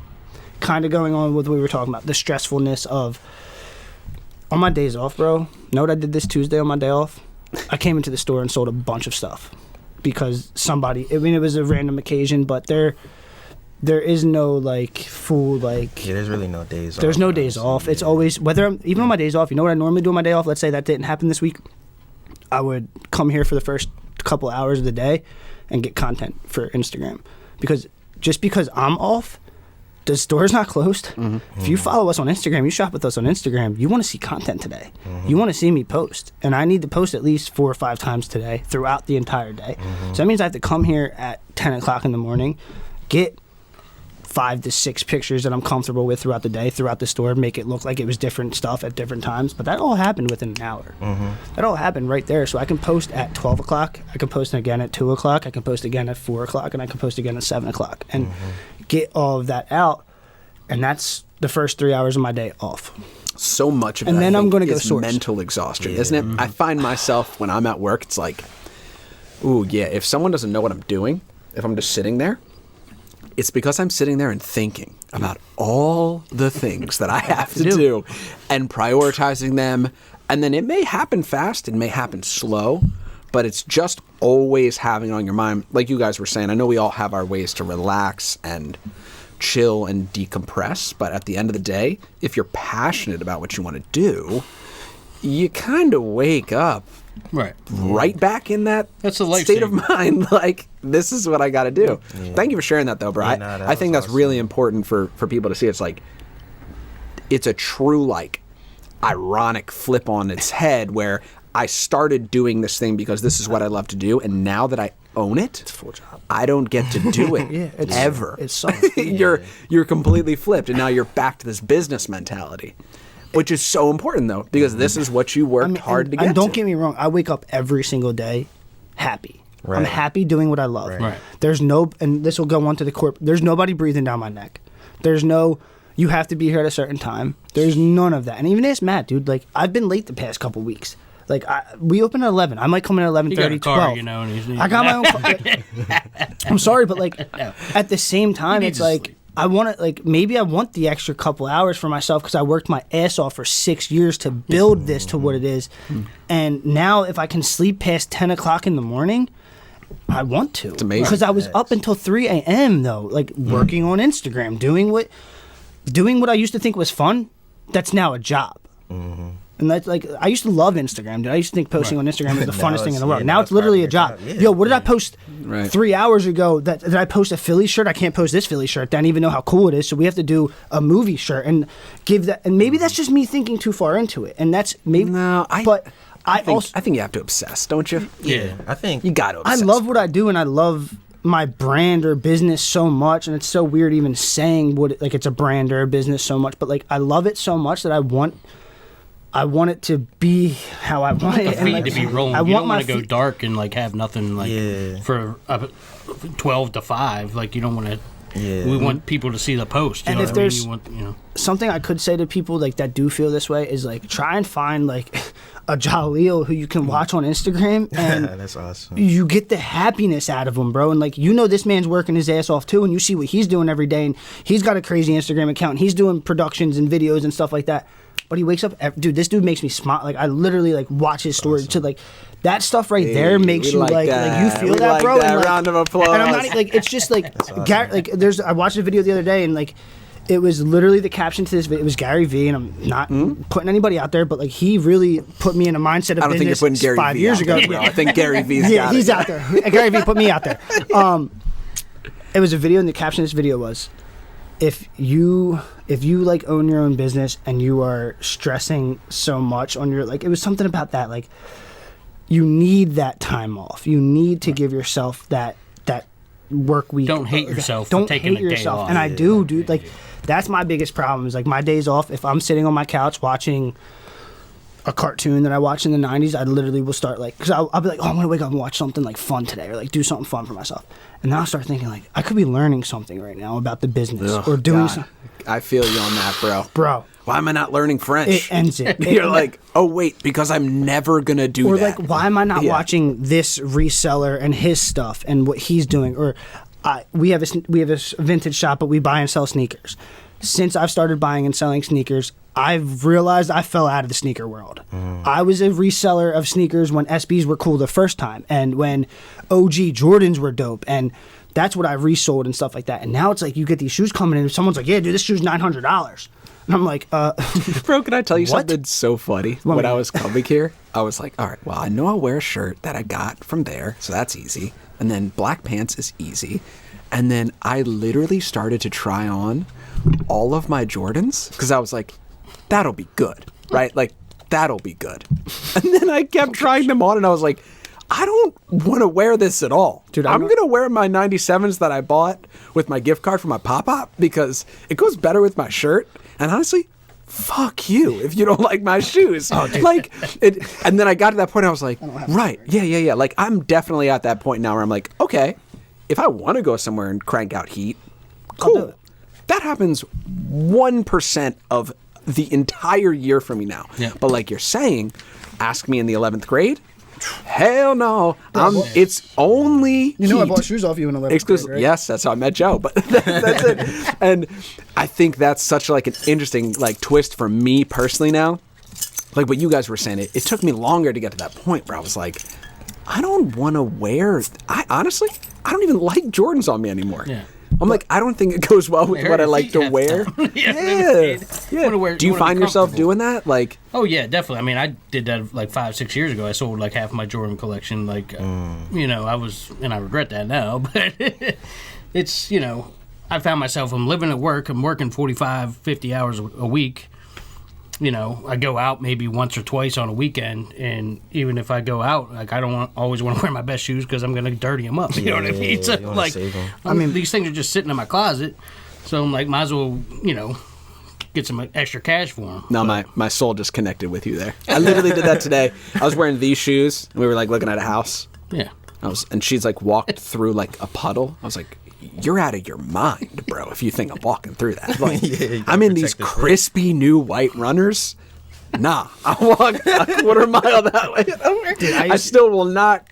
Kind of going on with what we were talking about, the stressfulness of on my days off, bro. Know what I did this Tuesday on my day off? I came into the store and sold a bunch of stuff because somebody, I mean, it was a random occasion, but there is no like full like Yeah, there's really no days off. there's no days honestly. off. It's always whether I'm even on my days off. You know what I normally do on my day off? Let's say that didn't happen this week. I would come here for the first couple hours of the day and get content for Instagram because just because I'm off, the store's not closed. If you follow us on Instagram, you shop with us on Instagram, you want to see content today. You want to see me post, and I need to post at least 4 or 5 times today throughout the entire day. So that means I have to come here at 10 o'clock in the morning, get 5 to 6 pictures that I'm comfortable with throughout the day, throughout the store, make it look like it was different stuff at different times. But that all happened within an hour. That all happened right there. So I can post at 12 o'clock, I can post again at 2 o'clock, I can post again at 4 o'clock, and I can post again at 7 o'clock. And get all of that out. And that's the first 3 hours of my day off. So much of And that, then I I'm think, gonna go is source. mental exhaustion, isn't it? I find myself when I'm at work, it's like, ooh, yeah, if someone doesn't know what I'm doing, if I'm just sitting there, it's because I'm sitting there and thinking about all the things that I have to do and prioritizing them. And then it may happen fast, it may happen slow, but it's just always having it on your mind. Like you guys were saying, I know we all have our ways to relax and chill and decompress, but at the end of the day, if you're passionate about what you want to do, you kind of wake up right back in that That's a life state of saver. mind. Like, this is what I got to do. Thank you for sharing that, though, bro. Yeah, no, that I think was that's really important for people to see. It's like, it's a true, like, ironic flip on its head where I started doing this thing because this is what I love to do, and now that I own it, it's a full job. I don't get to do it ever. It sucks. You're completely flipped, and now you're back to this business mentality, which is so important though, because this is what you worked hard to get. And don't to. get me wrong, I wake up every single day happy. I'm Right. happy doing what I love. Right. There's no, and this will go on to the corp. There's nobody breathing down my neck. There's no, you have to be here at a certain time. There's none of that. And even ask Matt, dude. Like I've been late the past couple weeks. Like we open at 11. I might come in at 11:30, You got a car, 12. you know, and he's, I got my own car. I'm sorry, but like at the same time, He it's needs to like sleep. I want to, like, maybe I want the extra couple hours for myself because I worked my ass off for 6 years to build this to what it is. And now if I can sleep past 10 o'clock in the morning, I want to. It's amazing. Because I was up until 3 a.m. though, like working on Instagram, doing what I used to think was fun. That's now a job. And that's like, I used to love Instagram, dude. I used to think posting on Instagram was the funnest thing in the world. Now it's literally a job. Yeah. Yo, what did I post 3 hours ago? Did I post a Philly shirt? I can't post this Philly shirt. I don't even know how cool it is. So we have to do a movie shirt and give that. And maybe that's just me thinking too far into it. And that's maybe. No, I think you have to obsess, don't you? Yeah, I think You got to I obsess. love what I do, and I love my brand or business so much, and it's so weird even saying like it's a brand or a business so much, but like I love it so much that I want it to be how I want it. The feed to be rolling. You don't want to go feed- dark and like have nothing like for 12 to 5. Like you don't want to. Yeah. We want people to see the post. You And know if what I mean? there's- You want, you know. Something I could say to people like that do feel this way is like try and find like a Jaleel who you can watch on Instagram and that's awesome. you get the happiness out of him, bro. And like, you know, this man's working his ass off too, and you see what he's doing every day, and he's got a crazy Instagram account, and he's doing productions and videos and stuff like that. But he wakes up, dude. This dude makes me smile. Like I literally like watch his story to like that stuff right there makes we you like like that. you feel We that, like bro. that. And, like, Round of applause. And I'm not like it's just like I watched a video the other day and like. It was literally the caption to this video. It was Gary V, and I'm not putting anybody out there, but like he really put me in a mindset of I don't think you're business putting Gary 5 V years out ago. there, bro. I think Gary V's Yeah, got he's it. out there. Gary V put me out there. It was a video, and the caption of this video was, if you like own your own business and you are stressing so much on your like, it was something about that like, you need that time off. You need to give yourself that work week. Don't hate yourself for Don't taking hate a day yourself. off. And I do, dude. Like, that's my biggest problem is like my days off. If I'm sitting on my couch watching a cartoon that I watched in the 90s, I literally will start like, because I'll be like, oh, I'm going to wake up and watch something like fun today or like do something fun for myself. And then I'll start thinking like, I could be learning something right now about the business or doing something. I feel you on that, bro. Bro, Why am I not learning French? it ends it. You're like, oh wait, because I'm never gonna do or that. like, why am I not Yeah. watching this reseller and his stuff and what he's doing? Or we have a vintage shop, but we buy and sell sneakers. Since I've started buying and selling sneakers, I've realized I fell out of the sneaker world. I was a reseller of sneakers when SBs were cool the first time, and when OG Jordans were dope, and that's what I resold and stuff like that. And now it's like you get these shoes coming in, and someone's like, "Yeah, dude, this shoe's $900," and I'm like, Bro, can I tell you What? something so funny? When I was coming here, I was like, all right, well, I know I'll wear a shirt that I got from there, so that's easy. And then black pants is easy. And then I literally started to try on all of my Jordans because I was like, that'll be good, right? Like, that'll be good. And then I kept trying them on, and I was like, I don't want to wear this at all. Dude, I'm going to wear my 97s that I bought with my gift card for my pop-up because it goes better with my shirt. And honestly, fuck you if you don't like my shoes. Like, and then I got to that point, I was like, right, yeah. Like, I'm definitely at that point now where I'm like, okay, if I want to go somewhere and crank out heat, I'll do cool. it. That happens 1% of the entire year for me now. Yeah. But like you're saying, ask me in the 11th grade, hell no. It's only you know, I heat. bought shoes off you in 11th Exclusive. grade, right? Yes, that's how I met Joe. But that's it. And I think that's such like an interesting like twist for me personally now. Like what you guys were saying, it took me longer to get to that point where I was like, I don't want to wear. I honestly, I don't even like Jordans on me anymore. Yeah. I'm like, I don't think it goes well with Hurt what I your like feet to half wear. the time. Yeah. Wanna wear- Do you wanna be find yourself comfortable. doing that? Like, Oh yeah, definitely. I mean, I did that like 5-6 years ago. I sold like half my Jordan collection. Like, you know, I regret that now. But it's, you know, I found myself. I'm living at work. I'm working 45, 50 hours a week. You know, I go out maybe once or twice on a weekend, and even if I go out, like I don't always want to wear my best shoes because I'm gonna dirty them up. You know what I mean? So you wanna like, save 'em. I mean, these things are just sitting in my closet. So I'm like, might as well, you know, get some extra cash for them. no, my soul just connected with you there. I literally did that today. I was wearing these shoes, and we were like looking at a house. Yeah. And she's like walked through like a puddle. I was like, you're out of your mind, bro, if you think I'm walking through that. Like, Yeah, you gotta I'm in these protect the foot. crispy new white runners. Nah, I walk a quarter mile that way. Dude, I still will not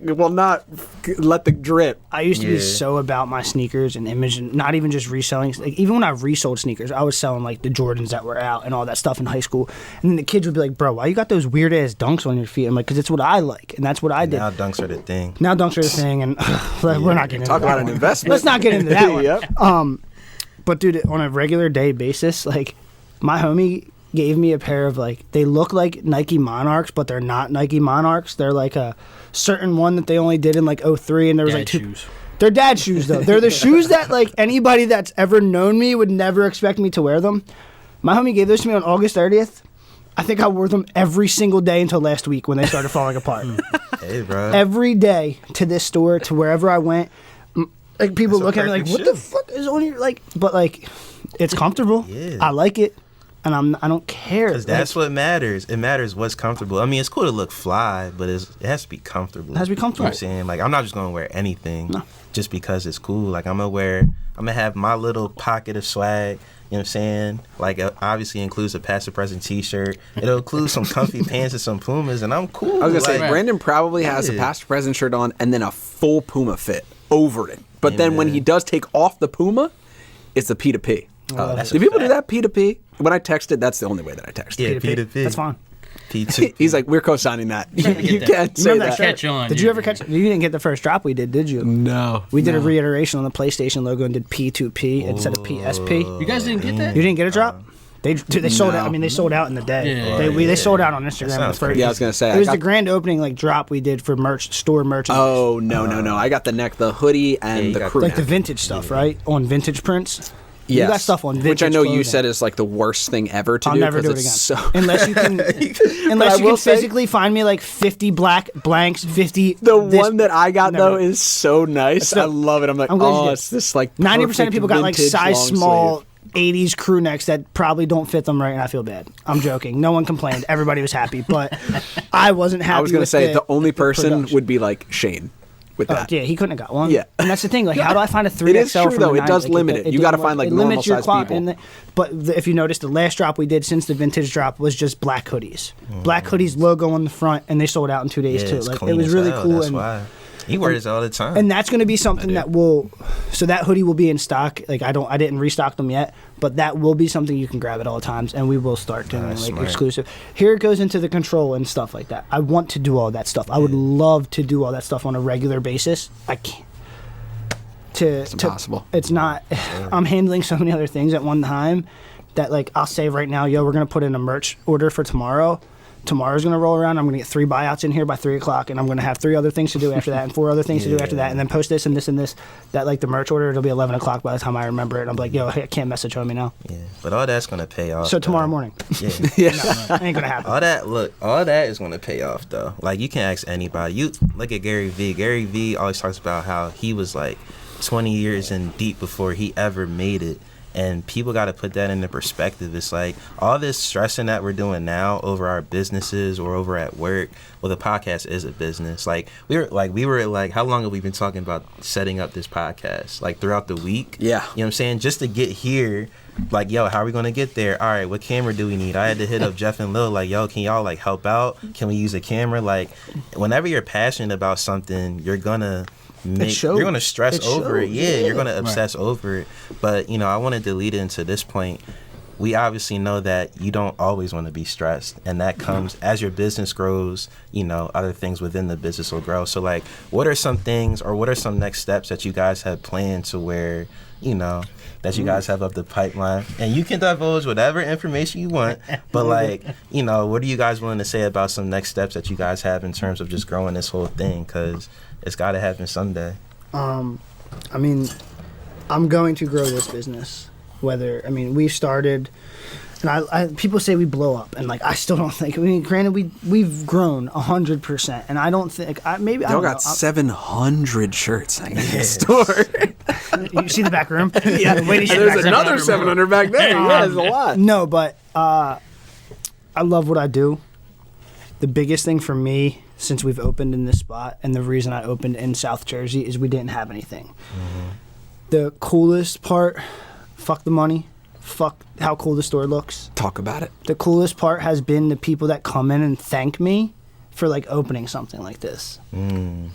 let the drip. I used to be so about my sneakers and image, and not even just reselling. Like, even when I resold sneakers, I was selling like the Jordans that were out and all that stuff in high school. And then the kids would be like, "Bro, why you got those weird ass dunks on your feet?" I'm like, "Cause it's what I like, and that's what I did." Now dunks are the thing. Now dunks are the thing, and we're not getting into Talk that about one. an investment. Let's not get into that one. Yep. But dude, on a regular day basis, like my homie gave me a pair of like, they look like Nike Monarchs, but they're not Nike Monarchs. They're like a certain one that they only did in like 03, and there was like two. Shoes. They're dad shoes though. They're the shoes that like anybody that's ever known me would never expect me to wear them. My homie gave those to me on August 30th. I think I wore them every single day until last week when they started falling apart. Hey, bro. Every day to this store, to wherever I went, like people look at me like, "What the fuck is on your like?" But like, it's comfortable. Yeah. I like it, and I don't care. Because that's what matters. It matters what's comfortable. I mean, it's cool to look fly, but it has to be comfortable. It has to be comfortable. You know what I'm saying? Like, I'm not just gonna wear anything just because it's cool. Like, I'm gonna have my little pocket of swag. You know what I'm saying? Like, it obviously includes a past the present t-shirt. It'll include some comfy pants and some Pumas, and I'm cool. I was gonna like, say, Brandon probably has a past present shirt on and then a full Puma fit over it. But then when he does take off the Puma, it's the P to P. Do people do that, P to P? When I texted, that's the only way that I text. Yeah, P to P. That's fine. P2. He's like, we're co-signing that. You can't say Remember that. that shirt? Catch on. Did you ever catch? You didn't get the first drop we did you? No. We did a reiteration on the PlayStation logo and did P2P instead of PSP. You guys didn't get that? You didn't get a drop? They sold out. I mean, they sold out in the day. Yeah. They sold out on Instagram. sounds The first- Yeah, I was gonna say, it I was got- the grand opening like drop we did for store merchandise. Oh, no. I got the hoodie and you the got crew Like the neck. vintage stuff, right? On vintage prints. Yes. You got stuff on vintage Which I know you clothing. said is like the worst thing ever to I'll do. never do it 'cause again. it's So Unless you can, I unless you will can say- physically find me like 50 black blanks, 50. The one that I got Never. though is so nice. So- I love it. I'm like, I'm glad you oh, did. it's this like 90% of people got like perfect size vintage small long sleeve. 80s crew necks that probably don't fit them right, and I feel bad. I'm joking. No one complained. Everybody was happy, but I wasn't happy. I was gonna with say the only person production. would be like Shane with Oh, that. yeah, he couldn't have got one. Yeah. And that's the thing. Like, how do I find a 3XL It is true, from though. a It does 90? limit it. You gotta didn't find, like, it limits normal your size qual- people. and but if you notice, the last drop we did since the vintage drop was just black hoodies. Black hoodies logo on the front, and they sold out in 2 days Yeah, too. it's Like, clean it was as really hell, cool. That's and why. He wears it all the time. and that's going to be something that will, so that hoodie will be in stock. Like I didn't restock them yet, but that will be something you can grab at all times, and we will start doing like smart. exclusive. Here it goes into the control and stuff like that. I want to do all that stuff. I would love to do all that stuff on a regular basis. I can't. It's impossible. It's not. I'm handling so many other things at one time that like I'll say right now, yo, we're gonna put in a merch order for tomorrow. Tomorrow's gonna roll around. I'm gonna get 3 buyouts in here by 3 o'clock, and I'm gonna have 3 other things to do after that, and 4 other things to do after that, and then post this and this and this. That like the merch order, it'll be 11 o'clock by the time I remember it. I'm like, yo, I can't message homie now. Yeah, but all that's gonna pay off. So tomorrow though. morning, Yeah. ain't gonna happen. All that is gonna pay off though. Like you can ask anybody. You look at Gary Vee. Gary Vee always talks about how he was like 20 years in deep before he ever made it. And people got to put that into perspective. It's like all this stressing that we're doing now over our businesses or over at work. Well, the podcast is a business. Like we were how long have we been talking about setting up this podcast? Like throughout the week. Yeah. You know what I'm saying? Just to get here. Like, yo, how are we gonna get there? All right, what camera do we need? I had to hit up Jeff and Lil, like, yo, can y'all like help out? Can we use a camera? Like, whenever you're passionate about something, you're gonna you're gonna stress over it. Yeah, you're gonna obsess over it. But you know, I wanted to lead into this point. We obviously know that you don't always want to be stressed, and that comes as your business grows. You know, other things within the business will grow. So, like, what are some things, or what are some next steps that you guys have planned to where, you know, that you guys have up the pipeline? And you can divulge whatever information you want, but like, you know, what are you guys willing to say about some next steps that you guys have in terms of just growing this whole thing? Because it's got to happen someday. I mean, I'm going to grow this business. We started, and I people say we blow up, and like I still don't think. I mean, granted, we've grown 100%, and I don't think maybe I Y'all don't got know. 700 shirts hanging in the store. You see the back room? Yeah, Wait, there's another 700 back there. Yeah, there's a lot. No, but I love what I do. The biggest thing for me since we've opened in this spot, and the reason I opened in South Jersey, is we didn't have anything. The coolest part, fuck the money. fuck how cool the store looks. Talk about it. The coolest part has been the people that come in and thank me for like opening something like this.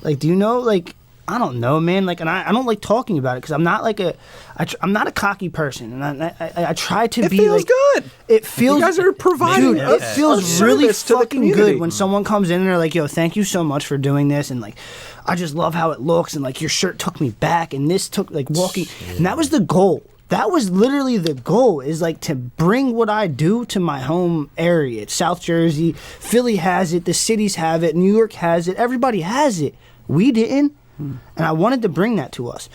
Like, do you know, like, I don't know, man. Like, and I don't like talking about it because I'm not like I'm not a cocky person, and I try to be like. It feels good. It feels. You guys are providing. Dude, it feels really fucking community. good when someone comes in and they're like, "Yo, thank you so much for doing this," and like, I just love how it looks, and like your shirt took me back, and this took like walking, and that was the goal. That was literally the goal, is like to bring what I do to my home area. It's South Jersey, Philly has it, the cities have it, New York has it, everybody has it. We didn't. And I wanted to bring that to us.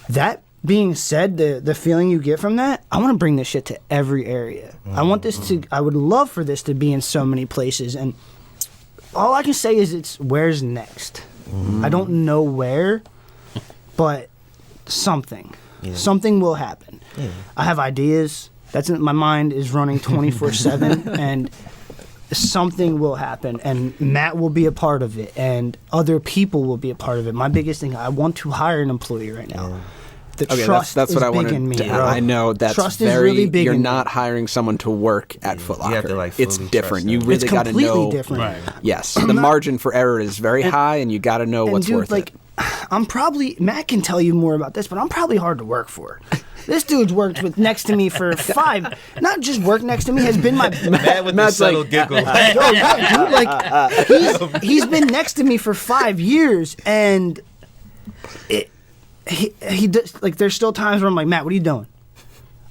That being said, the feeling you get from that, I want to bring this shit to every area. I want this to, I would love for this to be in so many places. And all I can say is it's where's next. I don't know where, but something. Yeah. Something will happen. Yeah. I have ideas. My mind is running 24/7, and something will happen, and Matt will be a part of it, and other people will be a part of it. My biggest thing, I want to hire an employee right now. Yeah. The trust that's is what I big wanted in me, to, bro. I know that's trust very. Is really big you're in not me. hiring someone to work at Foot Locker. You have to, like, it's fully different. trust You them. really got to know. It's completely different. Right. Yes, the margin for error is very high, and you got to know what's dude, worth like, it. I'm probably, Matt can tell you more about this, but I'm probably hard to work for. This dude's worked with next to me for 5, not just worked next to me, has been my. Matt with the subtle giggle. Yo, yeah, dude, like he's been next to me for 5 years, and he does, like, there's still times where I'm like, Matt, what are you doing?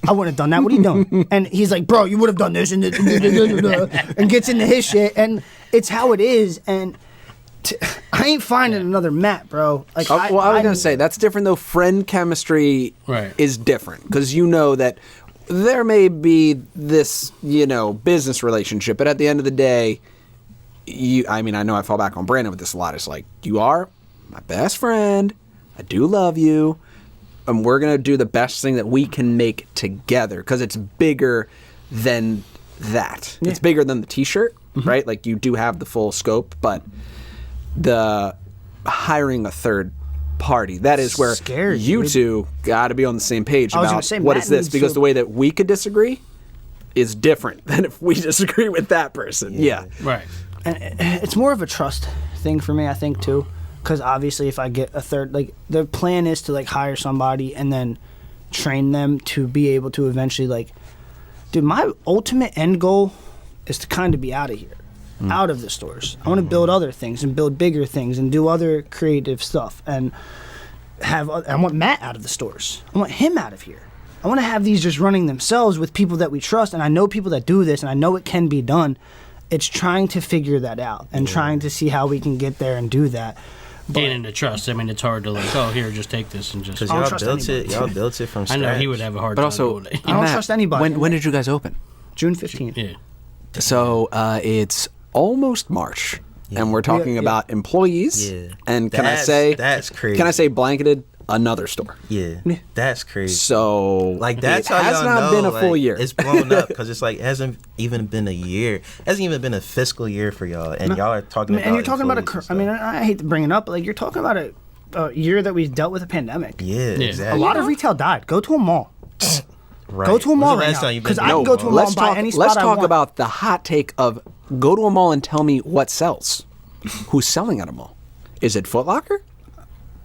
I wouldn't have done that. What are you doing? And he's like, bro, you would have done this, and gets into his shit, and it's how it is, and. I ain't finding another Matt, bro. Like, I was gonna say that's different though. Friend chemistry is different because you know that there may be this, business relationship, but at the end of the day, I know I fall back on Brandon with this a lot. It's like, you are my best friend. I do love you, and we're gonna do the best thing that we can make together because it's bigger than that. Yeah. It's bigger than the T-shirt, right? Like, you do have the full scope, but the hiring a third party, that is where you two got to be on the same page about what is this, because the way that we could disagree is different than if we disagree with that person. Yeah. Right. And it's more of a trust thing for me, I think, too, because obviously if I get a third, like, the plan is to, like, hire somebody and then train them to be able to eventually, like, dude, my ultimate end goal is to kind of be out of here. Out of the stores. I want to build other things and build bigger things and do other creative stuff, and I want Matt out of the stores. I want him out of here. I want to have these just running themselves with people that we trust, and I know people that do this, and I know it can be done. It's trying to figure that out and trying to see how we can get there and do that. Gaining the trust. I mean, it's hard to, like, oh, here, just take this and just. Because y'all built it from scratch. I know he would have a hard time. But also, doing it. I don't trust anybody. When did you guys open? June 15th. Yeah. So it's almost March, and we're talking about employees. Yeah. And that's crazy. Can I say blanketed another store? Yeah, that's crazy. So like, that's it how has y'all not know, been a like, full year. It's blown up because it's like it hasn't even been a year. It hasn't even been a fiscal year for y'all, and y'all are talking about. And you're talking about I hate to bring it up, but, like, you're talking about a year that we've dealt with a pandemic. Yeah, exactly. A lot of retail died. Go to a mall. Right. Go to a mall right now, because I can go to a mall and buy any spot I want. Let's talk about the hot take of go to a mall and tell me what sells. Who's selling at a mall? Is it Foot Locker?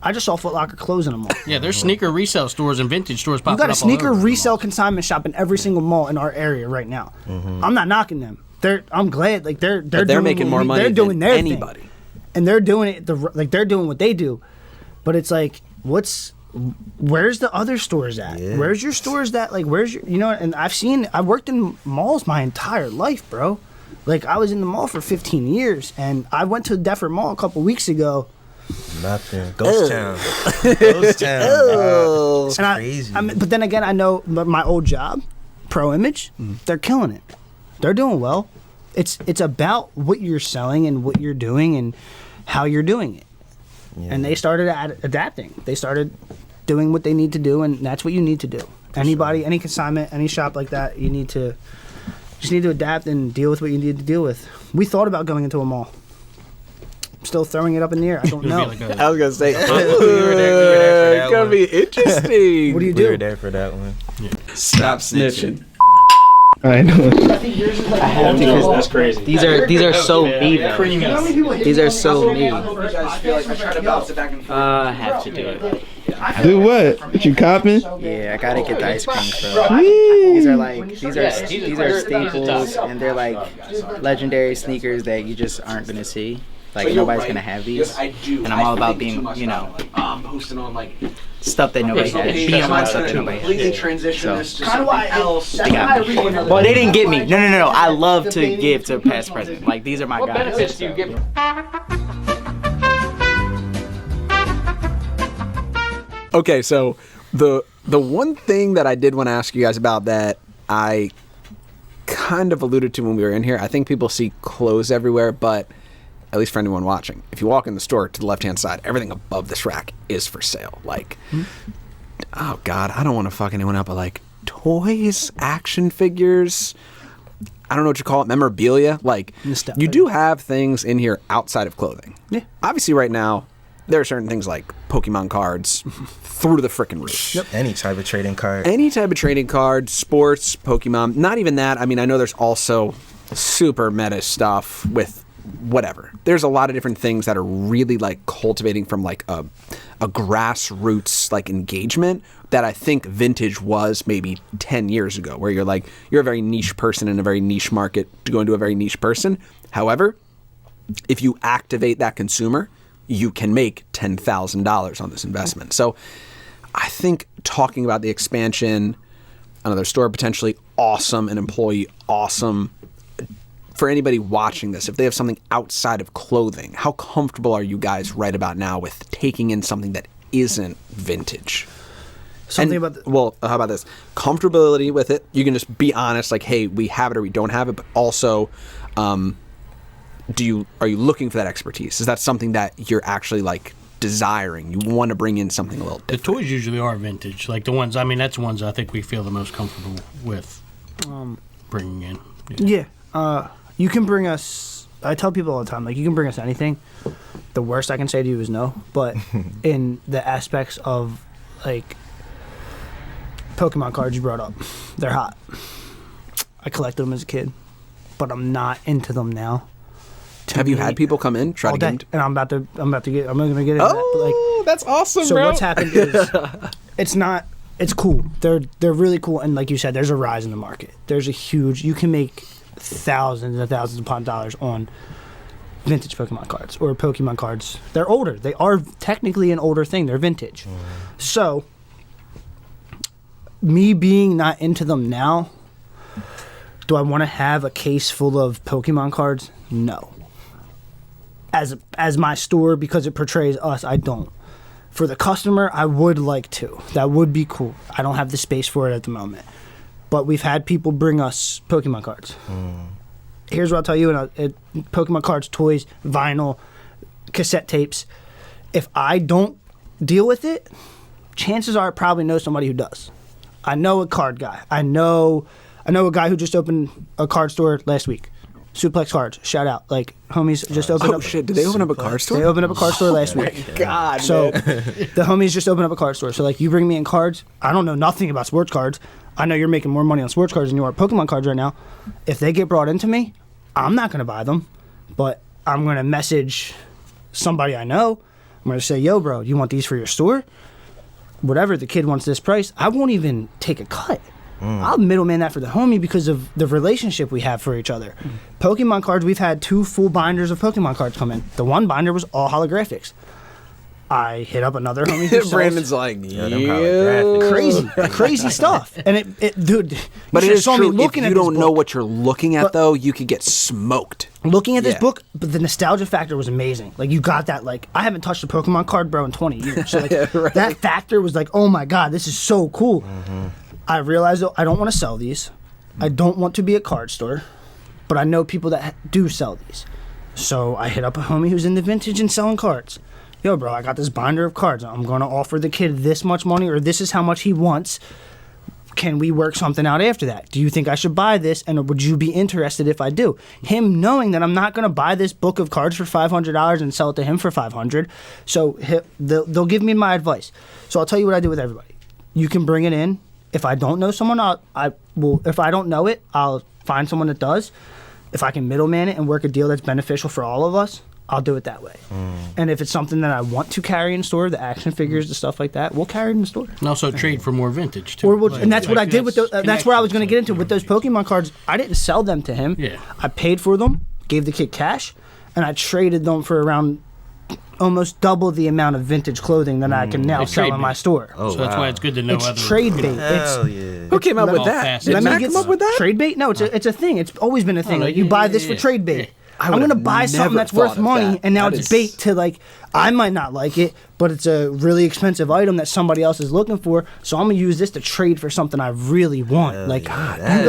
I just saw Foot Locker close in a mall. Yeah, there's sneaker resale stores and vintage stores popping up. You got a sneaker resale consignment shop in every single mall in our area right now. I'm not knocking them. I'm glad, like, they're making more money than anybody, and they're doing it. They're doing what they do, but it's like, where's the other stores at? Yeah. Where's your stores that, like, where's your, and I've worked in malls my entire life, bro. Like, I was in the mall for 15 years, and I went to Defford Mall a couple weeks ago. Nothing. Ghost town. Ghost town. It's crazy. But then again, I know my old job, Pro Image, they're killing it. They're doing well. It's about what you're selling and what you're doing and how you're doing it. Yeah. And they started adapting. They started doing what they need to do, and that's what you need to do. Anybody, any consignment, any shop like that, you need to adapt and deal with what you need to deal with. We thought about going into a mall. still throwing it up in the air. I don't know. I was gonna say, we were there it's for gonna that be interesting. What do you We do? were there for that one. Stop snitching. I know. That's crazy. These are so me though. These are so me. I have to do it. Do what? You copping? Yeah, I gotta get the ice cream, bro. These are staples, and they're like legendary sneakers that you just aren't gonna see. Like nobody's gonna have these, and I'm all about being, posting on like stuff that nobody has. Being on stuff that nobody has. transition this to Kind of why else. That's why I read one of Well, they didn't get me. No. I love to give to past present. Like these are my guys. benefits do you get? Okay, so the one thing that I did want to ask you guys about that I kind of alluded to when we were in here, I think people see clothes everywhere, but at least for anyone watching, if you walk in the store to the left-hand side, everything above this rack is for sale. Like, oh God, I don't want to fuck anyone up, but like toys, action figures, I don't know what you call it, memorabilia. Like, Nostalgia. you do have things in here outside of clothing. Yeah. Obviously, right now, there are certain things like Pokemon cards through the frickin' roof. Yep. Any type of trading card. Any type of trading card, sports, Pokemon. Not even that. I mean, I know there's also super meta stuff with whatever. There's a lot of different things that are really like cultivating from like a grassroots like engagement that I think vintage was maybe 10 years ago, where you're like, you're a very niche person in a very niche market to go into a very niche person. However, if you activate that consumer, you can make $10,000 on this investment. So I think talking about the expansion, another store potentially awesome, an employee awesome. For anybody watching this, if they have something outside of clothing, how comfortable are you guys right about now with taking in something that isn't vintage? Something And- about well, how about this? Comfortability with it. You can just be honest, like, hey, we have it or we don't have it, but also are you looking for that expertise? Is that something that you're actually like desiring? You want to bring in something a little The different. toys usually are vintage. Like the ones, I mean, that's the ones I think we feel the most comfortable with bringing in. Yeah. You can bring us, I tell people all the time, like, you can bring us anything. The worst I can say to you is no. But in the aspects of, like, Pokemon cards you brought up, they're hot. I collected them as a kid, but I'm not into them now. Have you had people come in try all to get day? into? And I'm going to get into that. But like, That's awesome, so what's happened is it's cool. They're really cool, and like you said, there's a rise in the market. There's a huge, you can make thousands and thousands upon dollars on vintage Pokemon cards or Pokemon cards. They're older. They are technically an older thing. They're vintage. So me being not into them now, do I want to have a case full of Pokemon cards? No. As my store, because it portrays us, I don't. For the customer, I would like to. That would be cool. I don't have the space for it at the moment. But we've had people bring us Pokemon cards. Here's what I'll tell you. Pokemon cards, toys, vinyl, cassette tapes. If I don't deal with it, chances are I probably know somebody who does. I know a card guy. I know a guy who just opened a card store last week. Suplex Cards, shout out. Like, homies just opened up. Oh shit! Did they open up a card store? They opened up a card store last week. God, So the homies just opened up a card store. So like, you bring me in cards. I don't know nothing about sports cards. I know you're making more money on sports cards than you are Pokemon cards right now. If they get brought into me, I'm not gonna buy them, but I'm gonna message somebody I know. I'm gonna say, yo, bro, you want these for your store? Whatever. The kid wants this price. I won't even take a cut. I'll middleman that for the homie because of the relationship we have for each other. Pokemon cards, we've had 2 full binders of Pokemon cards come in. The one binder was all holographics. I hit up another homie who sells Brandon's like, Yeah, them holographic. crazy stuff. And it dude, But you it should is saw true. me looking If at you this don't know book. what you're looking at, But- though, you could get smoked. Looking at this Yeah. book, but the nostalgia factor was amazing. Like, you got that, like, I haven't touched a Pokemon card, bro, in 20 years. So, like, Right. that factor was like, oh my God, this is so cool. I realized, though, I don't want to sell these. I don't want to be a card store, but I know people that do sell these. So I hit up a homie who's in the vintage and selling cards. Yo, bro, I got this binder of cards. I'm going to offer the kid this much money, or this is how much he wants. can we work something out after that? Do you think I should buy this? And would you be interested if I do? Him knowing that I'm not going to buy this book of cards for $500 and sell it to him for $500. So they'll give me my advice. So I'll tell you what I do with everybody. You can bring it in. If I don't know someone, I will. If I don't know it, I'll find someone that does. If I can middleman it and work a deal that's beneficial for all of us, I'll do it that way. And if it's something that I want to carry in store, the action figures, the stuff like that, we'll carry it in the store. And also trade for more vintage too. And that's what I did with those. That's where I was going to get into with those Pokemon cards. I didn't sell them to him. Yeah. I paid for them, gave the kid cash, and I traded them for around almost double the amount of vintage clothing that I can now sell in my store. So that's why it's good to know It's other trade bait. Hell yeah. Who came up with all that? facets. Did Let Matt me come up with that? Trade bait? No, it's a thing. It's always been a thing. no, Like, you yeah, buy yeah, this for yeah. trade bait. I I'm would've gonna buy something never that's worth thought of money, that. and now That it's is- bait to, like, I might not like it, but it's a really expensive item that somebody else is looking for. So I'm gonna use this to trade for something I really want. Hell Like, yeah, you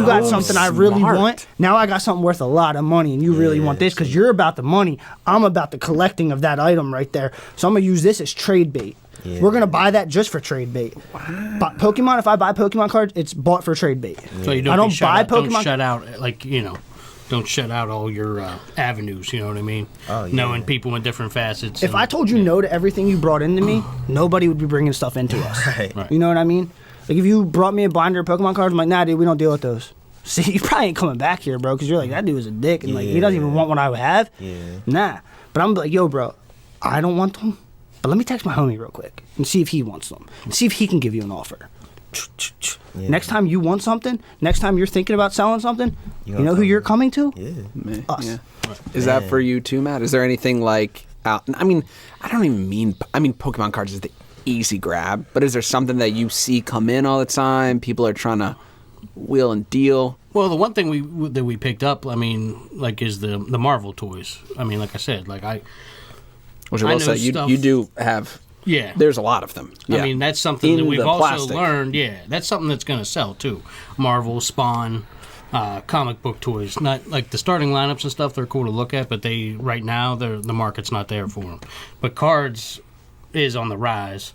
got so something I really smart. want. Now I got something worth a lot of money, and you really want this because you're about the money. I'm about the collecting of that item right there. So I'm gonna use this as trade bait. Yeah. We're gonna buy that just for trade bait. But Pokemon, if I buy Pokemon cards, it's bought for trade bait. So you I don't buy Don't Pokemon- shut out, like, don't shut out all your avenues, you know what I mean? Oh, yeah. Knowing people in different facets. If I told you no to everything you brought into me, nobody would be bringing stuff into us. Right. You know what I mean? Like, if you brought me a binder of Pokemon cards, I'm like, nah, dude, we don't deal with those. See, you probably ain't coming back here, bro, because you're like, that dude is a dick, and like, he doesn't even want what I would have. Yeah. Nah. But I'm like, yo, bro, I don't want them, but let me text my homie real quick and see if he wants them. See if he can give you an offer. Yeah. Next time you want something, next time you're thinking about selling something, you gonna know who come you're back. coming to? Yeah. Us. Yeah. Is that for you too, Matt? Is there anything like? I mean, I don't even mean. I mean, Pokemon cards is the easy grab, but is there something that you see come in all the time? People are trying to wheel and deal. Well, the one thing we picked up, I mean, like, is the Marvel toys. I mean, like I said, like Which I will know say, stuff- you do have. yeah. There's a lot of them. Yeah. I mean, that's something In that we've the also plastic. learned. Yeah, that's something that's going to sell too. Marvel, Spawn, comic book toys. Not like the starting lineups and stuff. They're cool to look at, but right now the market's not there for them. But cards is on the rise.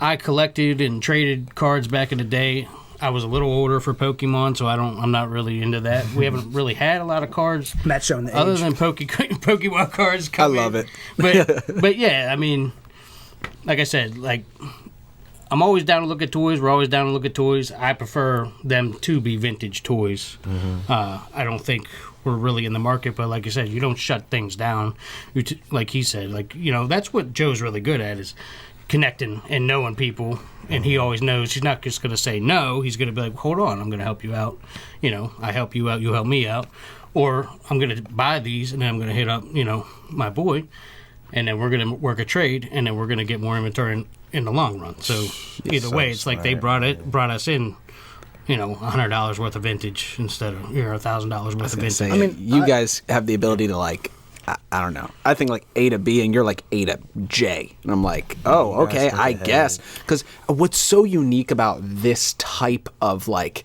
I collected and traded cards back in the day. I was a little older for Pokemon, so I'm not really into that. We haven't really had a lot of cards Matt's showing the other age. than Pokemon cards. I love it. But yeah, I mean, like I said, like, I'm always down to look at toys. We're always down to look at toys. I prefer them to be vintage toys. I don't think we're really in the market, but like I said, you don't shut things down. Like he said, like, that's what Joe's really good at, is connecting and knowing people. And he always knows he's not just going to say no. He's going to be like, hold on, I'm going to help you out. I help you out, you help me out. Or I'm going to buy these, and then I'm going to hit up, my boy. And then we're going to work a trade, and then we're going to get more inventory in the long run. So either way, it's like they brought us in, $100 worth of vintage instead of $1,000 worth of vintage. Say, I mean, you guys have the ability to, like, I don't know. I think like A to B, and you're like A to J, and I'm like, oh, okay, I guess. Because what's so unique about this type of like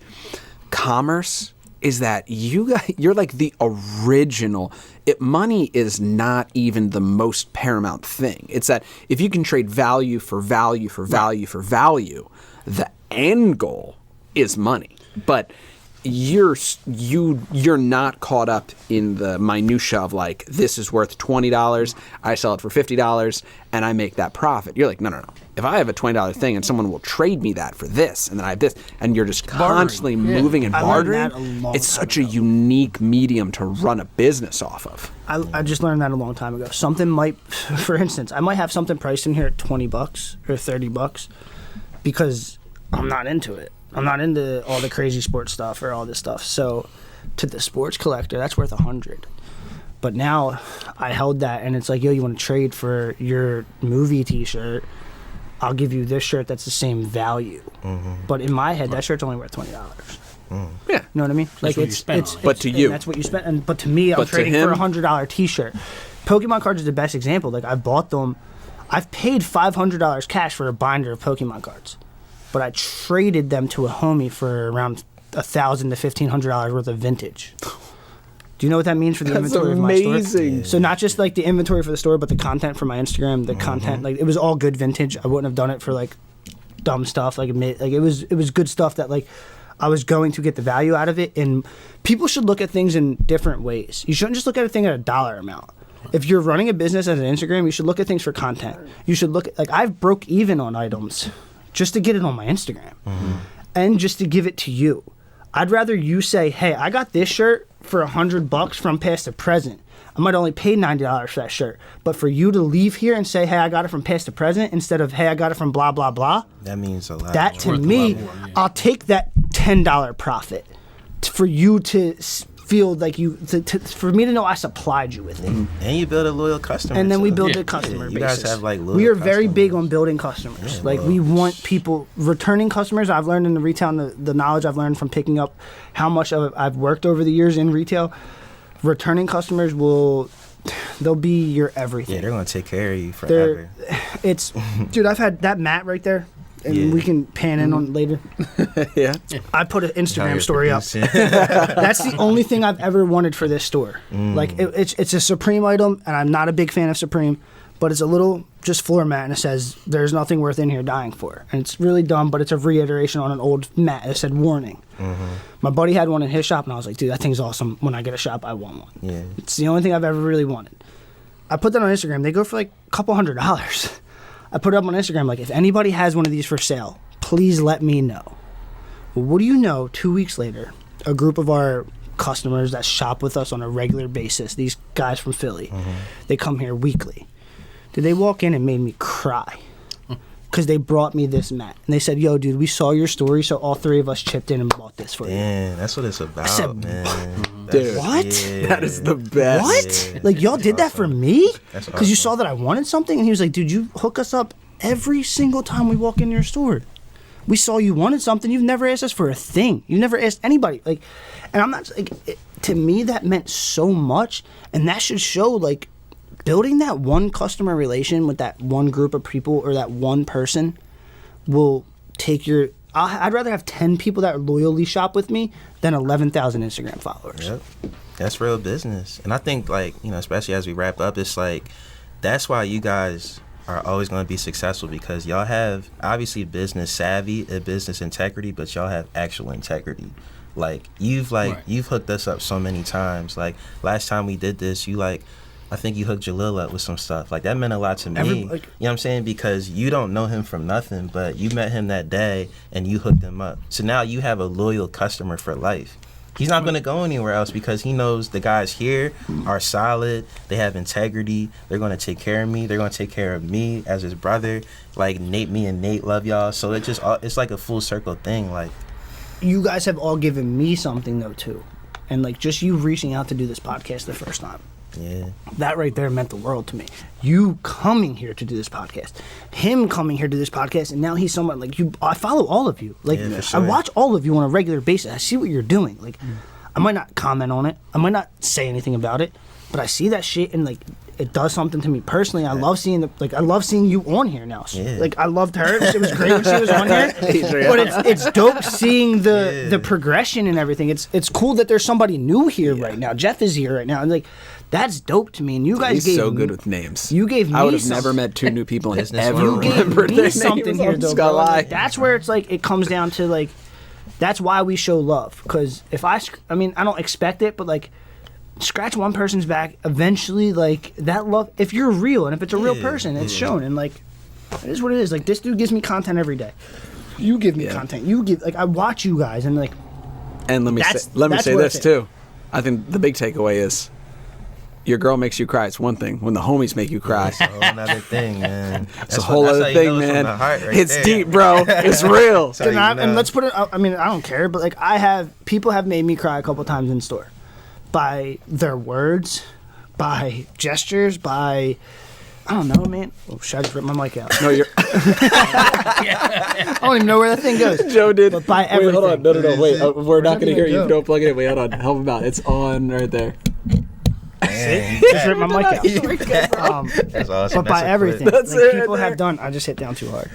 commerce is that you're like the original. Money is not even the most paramount thing. It's that if you can trade value for value for value for value, the end goal is money. But you're not caught up in the minutia of like, this is worth $20, I sell it for $50, and I make that profit. You're like, no. If I have a $20 thing and someone will trade me that for this, and then I have this, and you're just constantly moving and I learned bartering, that a long it's time such a unique medium to run a business off of. I just learned that a long time ago. Something might, for instance, I might have something priced in here at $20 or $30 because I'm not into it. I'm not into all the crazy sports stuff or all this stuff. So to the sports collector, that's worth $100. But now I held that, and it's like, yo, you want to trade for your movie T-shirt? I'll give you this shirt that's the same value. But in my head, that shirt's only worth $20. Yeah. You know what I mean? That's what you spent on it. But to and you. that's what you spent. But to me, I'm But to trading for him- a $100 T-shirt. Pokemon cards is the best example. Like, I bought them. I've paid $500 cash for a binder of Pokemon cards, but I traded them to a homie for around $1,000 to $1,500 worth of vintage. Do you know what that means for the inventory of my store? amazing. So not just like the inventory for the store, but the content for my Instagram, the content, like, it was all good vintage. I wouldn't have done it for like dumb stuff. Like it was good stuff that like I was going to get the value out of it. And people should look at things in different ways. You shouldn't just look at a thing at a dollar amount. If you're running a business as an Instagram, you should look at things for content. You should look at, like, I've broke even on items just to get it on my Instagram and just to give it to you. I'd rather you say, hey, I got this shirt for $100 from past to present. I might only pay $90 for that shirt. But for you to leave here and say, hey, I got it from past to present instead of, hey, I got it from blah, blah, blah. That means a lot. That to me, I'll take that $10 profit for you to feel like for me to know I supplied you with it. And you build a loyal customer. And then we build a customer base. You guys have like loyal We are very customers. big on building customers. Yeah, like we want people, returning customers. I've learned in the retail and the knowledge I've learned from picking up how much I've worked over the years in retail. Returning customers they'll be your everything. Yeah, they're going to take care of you forever. Dude, I've had that mat right there. And we can pan in on it later. Yeah. I put an Instagram story up. That's the only thing I've ever wanted for this store. Like it's a Supreme item, and I'm not a big fan of Supreme, but it's a little just floor mat, and it says there's nothing worth in here dying for. And it's really dumb, but it's a reiteration on an old mat that said warning. My buddy had one in his shop, and I was like, dude, that thing's awesome. When I get a shop, I want one. Yeah. It's the only thing I've ever really wanted. I put that on Instagram. They go for like a couple $100s. I put it up on Instagram, like, if anybody has one of these for sale, please let me know. Well, what do you know, 2 weeks later, a group of our customers that shop with us on a regular basis, these guys from Philly, they come here weekly. Dude, they walk in and made me cry because they brought me this mat. And they said, yo, dude, we saw your story, so all three of us chipped in and bought this for you. Damn, that's what it's about, man. Dude, what? Yeah. That is the best. What? Yeah. Like, y'all did that for me? That's Because you awesome. saw that I wanted something? And he was like, dude, you hook us up every single time we walk in your store. We saw you wanted something. You've never asked us for a thing. You've never asked anybody. Like, and I'm not, like, to me, that meant so much. And that should show, like, building that one customer relation with that one group of people or that one person will take your... I'd rather have 10 people that loyally shop with me than 11,000 Instagram followers. Yep. That's real business. And I think, like, you know, especially as we wrap up, it's like, that's why you guys are always going to be successful, because y'all have, obviously, business savvy and business integrity, but y'all have actual integrity. Like, you've hooked us up so many times. Like, last time we did this, I think you hooked Jalil up with some stuff. Like, that meant a lot to me. You know what I'm saying? Because you don't know him from nothing, but you met him that day and you hooked him up. So now you have a loyal customer for life. He's not going to go anywhere else because he knows the guys here are solid. They have integrity. They're going to take care of me. They're going to take care of me as his brother. Like, me and Nate love y'all. So it's like a full circle thing. Like, you guys have all given me something, though, too. And, like, just you reaching out to do this podcast the first time. yeah. That right there meant the world to me. You coming here to do this podcast, him coming here to this podcast, and now he's someone like you. I follow all of you. Like, Yeah, for sure. I watch all of you on a regular basis. I see what you're doing. Like, I might not comment on it. I might not say anything about it, but I see that shit and like it does something to me personally. I love seeing I love seeing you on here now. Yeah. Like, I loved her. It was great when she was on here. But it's dope seeing the progression and everything. It's cool that there's somebody new here right now. Jeff is here right now, and like, that's dope to me. And you guys He's gave so good with names. You gave me I would have something. never met two new people and Business ever one. You gave remembered me their something names. here, I'm though, just bro. gonna lie. Like, that's where it's like it comes down to like, that's why we show love. Because if I mean, I don't expect it, but like, scratch one person's back, eventually, like, that love, if you're real and if it's a real person, it's shown. And like, it is what it is. Like, this dude gives me content every day. You give me content. You give, like, I watch you guys and like, And let me That's- say worth this it. too. I think the big takeaway is your girl makes you cry. It's one thing. When the homies make you cry, It's a whole other thing, man. it's a whole other thing, man. It's deep, bro. It's real. and let's put it, I mean, I don't care, but like, people have made me cry a couple times in store by their words, by gestures, by, I don't know, man. Oh, should I just rip my mic out? No, you're. I don't even know where that thing goes. Joe did. But by Wait, everything. hold on. No. Wait. We're not that going to hear gonna you go? if you don't plug it in. Wait, hold on. Help him out. It's on right there. Just rip my mic out. That's awesome. But by everything, That's like, it people right have done. I just hit down too hard.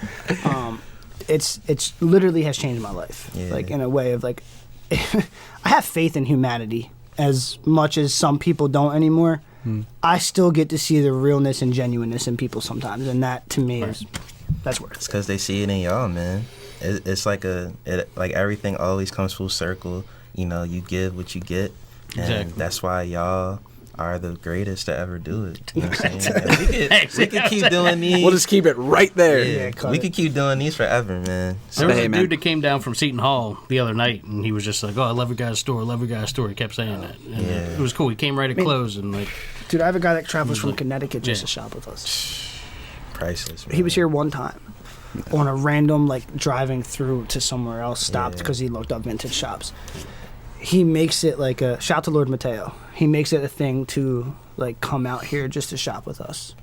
It's literally has changed my life. Yeah. Like, in a way of like, I have faith in humanity as much as some people don't anymore. I still get to see the realness and genuineness in people sometimes, and that to me is That's worth It's it. because they see it in y'all, man. It's like like everything always comes full circle. You know, you give what you get, and Exactly. that's why y'all are the greatest to ever do it. You know what I'm saying? And we could keep doing these. We'll just keep it right there. Yeah, we could keep doing these forever, man. There was Hey, a man. dude that came down from Seton Hall the other night, and he was just like, "Oh, I love your guys' store. I love your guys' store." He kept saying that. And it was cool. He came right at close and like. Dude, I have a guy that travels from Connecticut just to shop with us. Priceless, man. He was here one time on a random, like, driving through to somewhere else, stopped because he looked up vintage shops. He makes it like a, shout out to Lord Mateo. He makes it a thing to, like, come out here just to shop with us.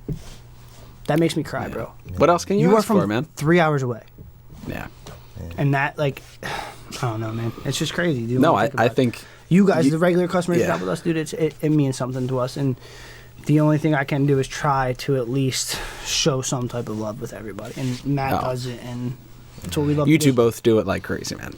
That makes me cry, bro. What else can you You are ask from for, man? 3 hours away. Yeah. And that, like, I don't know, man. It's just crazy, dude. No, when I about it. think You guys, the regular customers yeah. that shop with us, dude, it means something to us. And the only thing I can do is try to at least show some type of love with everybody. And Matt does it, and that's what we love you to two do. both do it like crazy, man.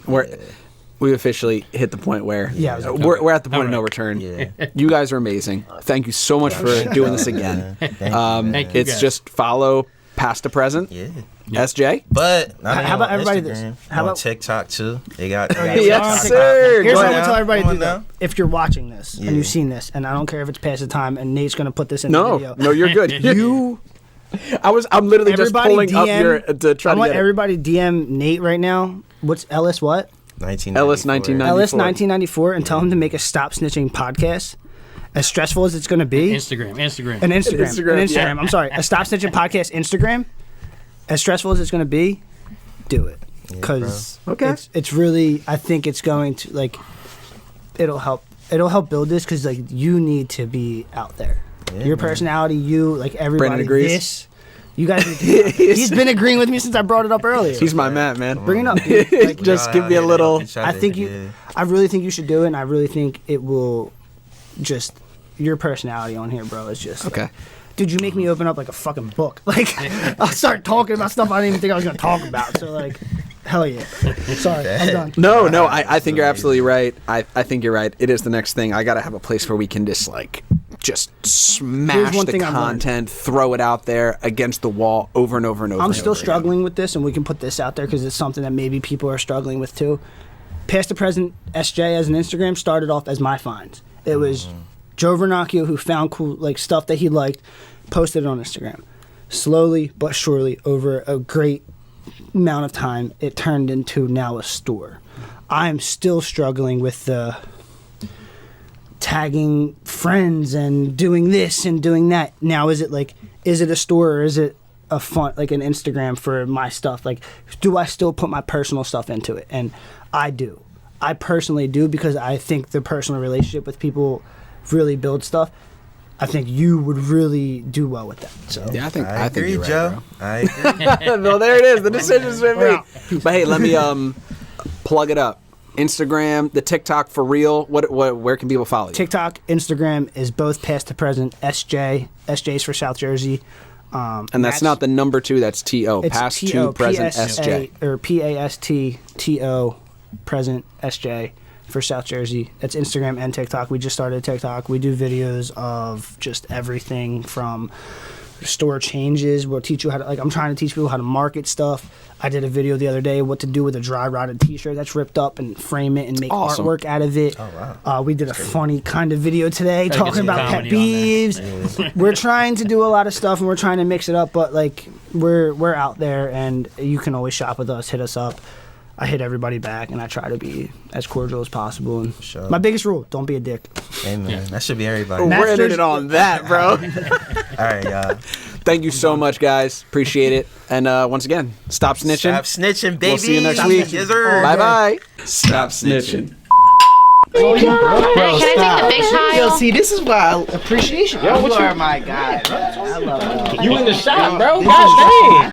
We officially hit the point where we're at the point of no return. Yeah. You guys are amazing. Thank you so much for doing this again. Thank you, man. Thank you, It's guys. just follow past to present. Yeah. SJ. But not How about on everybody Instagram, this? How on about- TikTok too? They got. Yes, TikTok. sir. Here's Go what I'm ahead. gonna tell everybody to Come do. on Though. If you're watching this Yeah. and you've seen this, and I don't care if it's past the time, and Nate's gonna put this in the No, video. no, you're good. You, I'm literally just everybody pulling up DM. your to try I to want get it. everybody DM Nate right now. What's Ellis? What? 1994. Ellis 1994. Ellis 1994, and tell him to make a Stop Snitching podcast. As stressful as it's gonna be, Instagram. An Instagram. yeah. I'm sorry. A Stop Snitching podcast Instagram. As stressful as it's going to be, do it. Because it's really, I think it's going to, like, it'll help build this because, like, you need to be out there. Yeah, Your man. personality, you, like, everybody, Brandon agrees. this. You guys need to be out there. He's been agreeing with me since I brought it up earlier. He's my man. Bring it up, dude. Like, Just give me a little. I think I really think you should do it, and I really think it will just, your personality on here, bro, is just Okay. like, dude, you make me open up like a fucking book. Like, I'll start talking about stuff I didn't even think I was going to talk about. So, like, hell yeah. Sorry, I'm done. No, I think you're absolutely right. I think you're right. It is the next thing. I got to have a place where we can just, like, smash one the thing I've learned. content, throw it out there against the wall over and over and over. I'm and still over again. struggling with this, and we can put this out there because it's something that maybe people are struggling with too. Past the present, SJ as an Instagram started off as my finds. It was Joe Vernacchio who found cool like stuff that he liked, posted it on Instagram. Slowly but surely, over a great amount of time, it turned into now a store. I'm still struggling with the tagging friends and doing this and doing that. Now, is it a store or is it a fun, like an Instagram for my stuff? Like, do I still put my personal stuff into it? And I do. I personally do because I think the personal relationship with people really builds stuff. I think you would really do well with that. So Yeah, I think agree, you're right, Joe. bro. I agree. Well, there it is. The decision's been We're made. out. But hey, let me plug it up. Instagram, the TikTok for real. What? Where can people follow you? TikTok, Instagram is both past to present. SJ's for South Jersey. And that's not the number 2. That's TO. It's Past T.O., to present PSA, SJ. or PASTTO present SJ for South Jersey. That's Instagram and TikTok. We just started TikTok. We do videos of just everything from store changes. We'll teach you how to, like, I'm trying to teach people how to market stuff. I did a video the other day, what to do with a dry rotted t-shirt that's ripped up and frame it and make Awesome. artwork out of it. Oh, wow. We did a funny kind of video today Gotta get talking some about pet comedy on there. peeves. We're trying to do a lot of stuff and we're trying to mix it up, but like we're out there and you can always shop with us, hit us up. I hit everybody back and I try to be as cordial as possible. And Sure. my biggest rule, don't be a dick. Amen. That should be everybody. Matt- We're ending it on that, bro. All right, y'all. Thank you so much, guys. Appreciate it. And once again, stop snitching. Stop snitching, baby. We'll see you next week. Yes, sir. Bye bye. Stop snitching. Hey, can I take the big pile? Yo, see, this is why appreciation. Yo, what you you- are my guy, man. I love you. You in the shop, bro? God dang.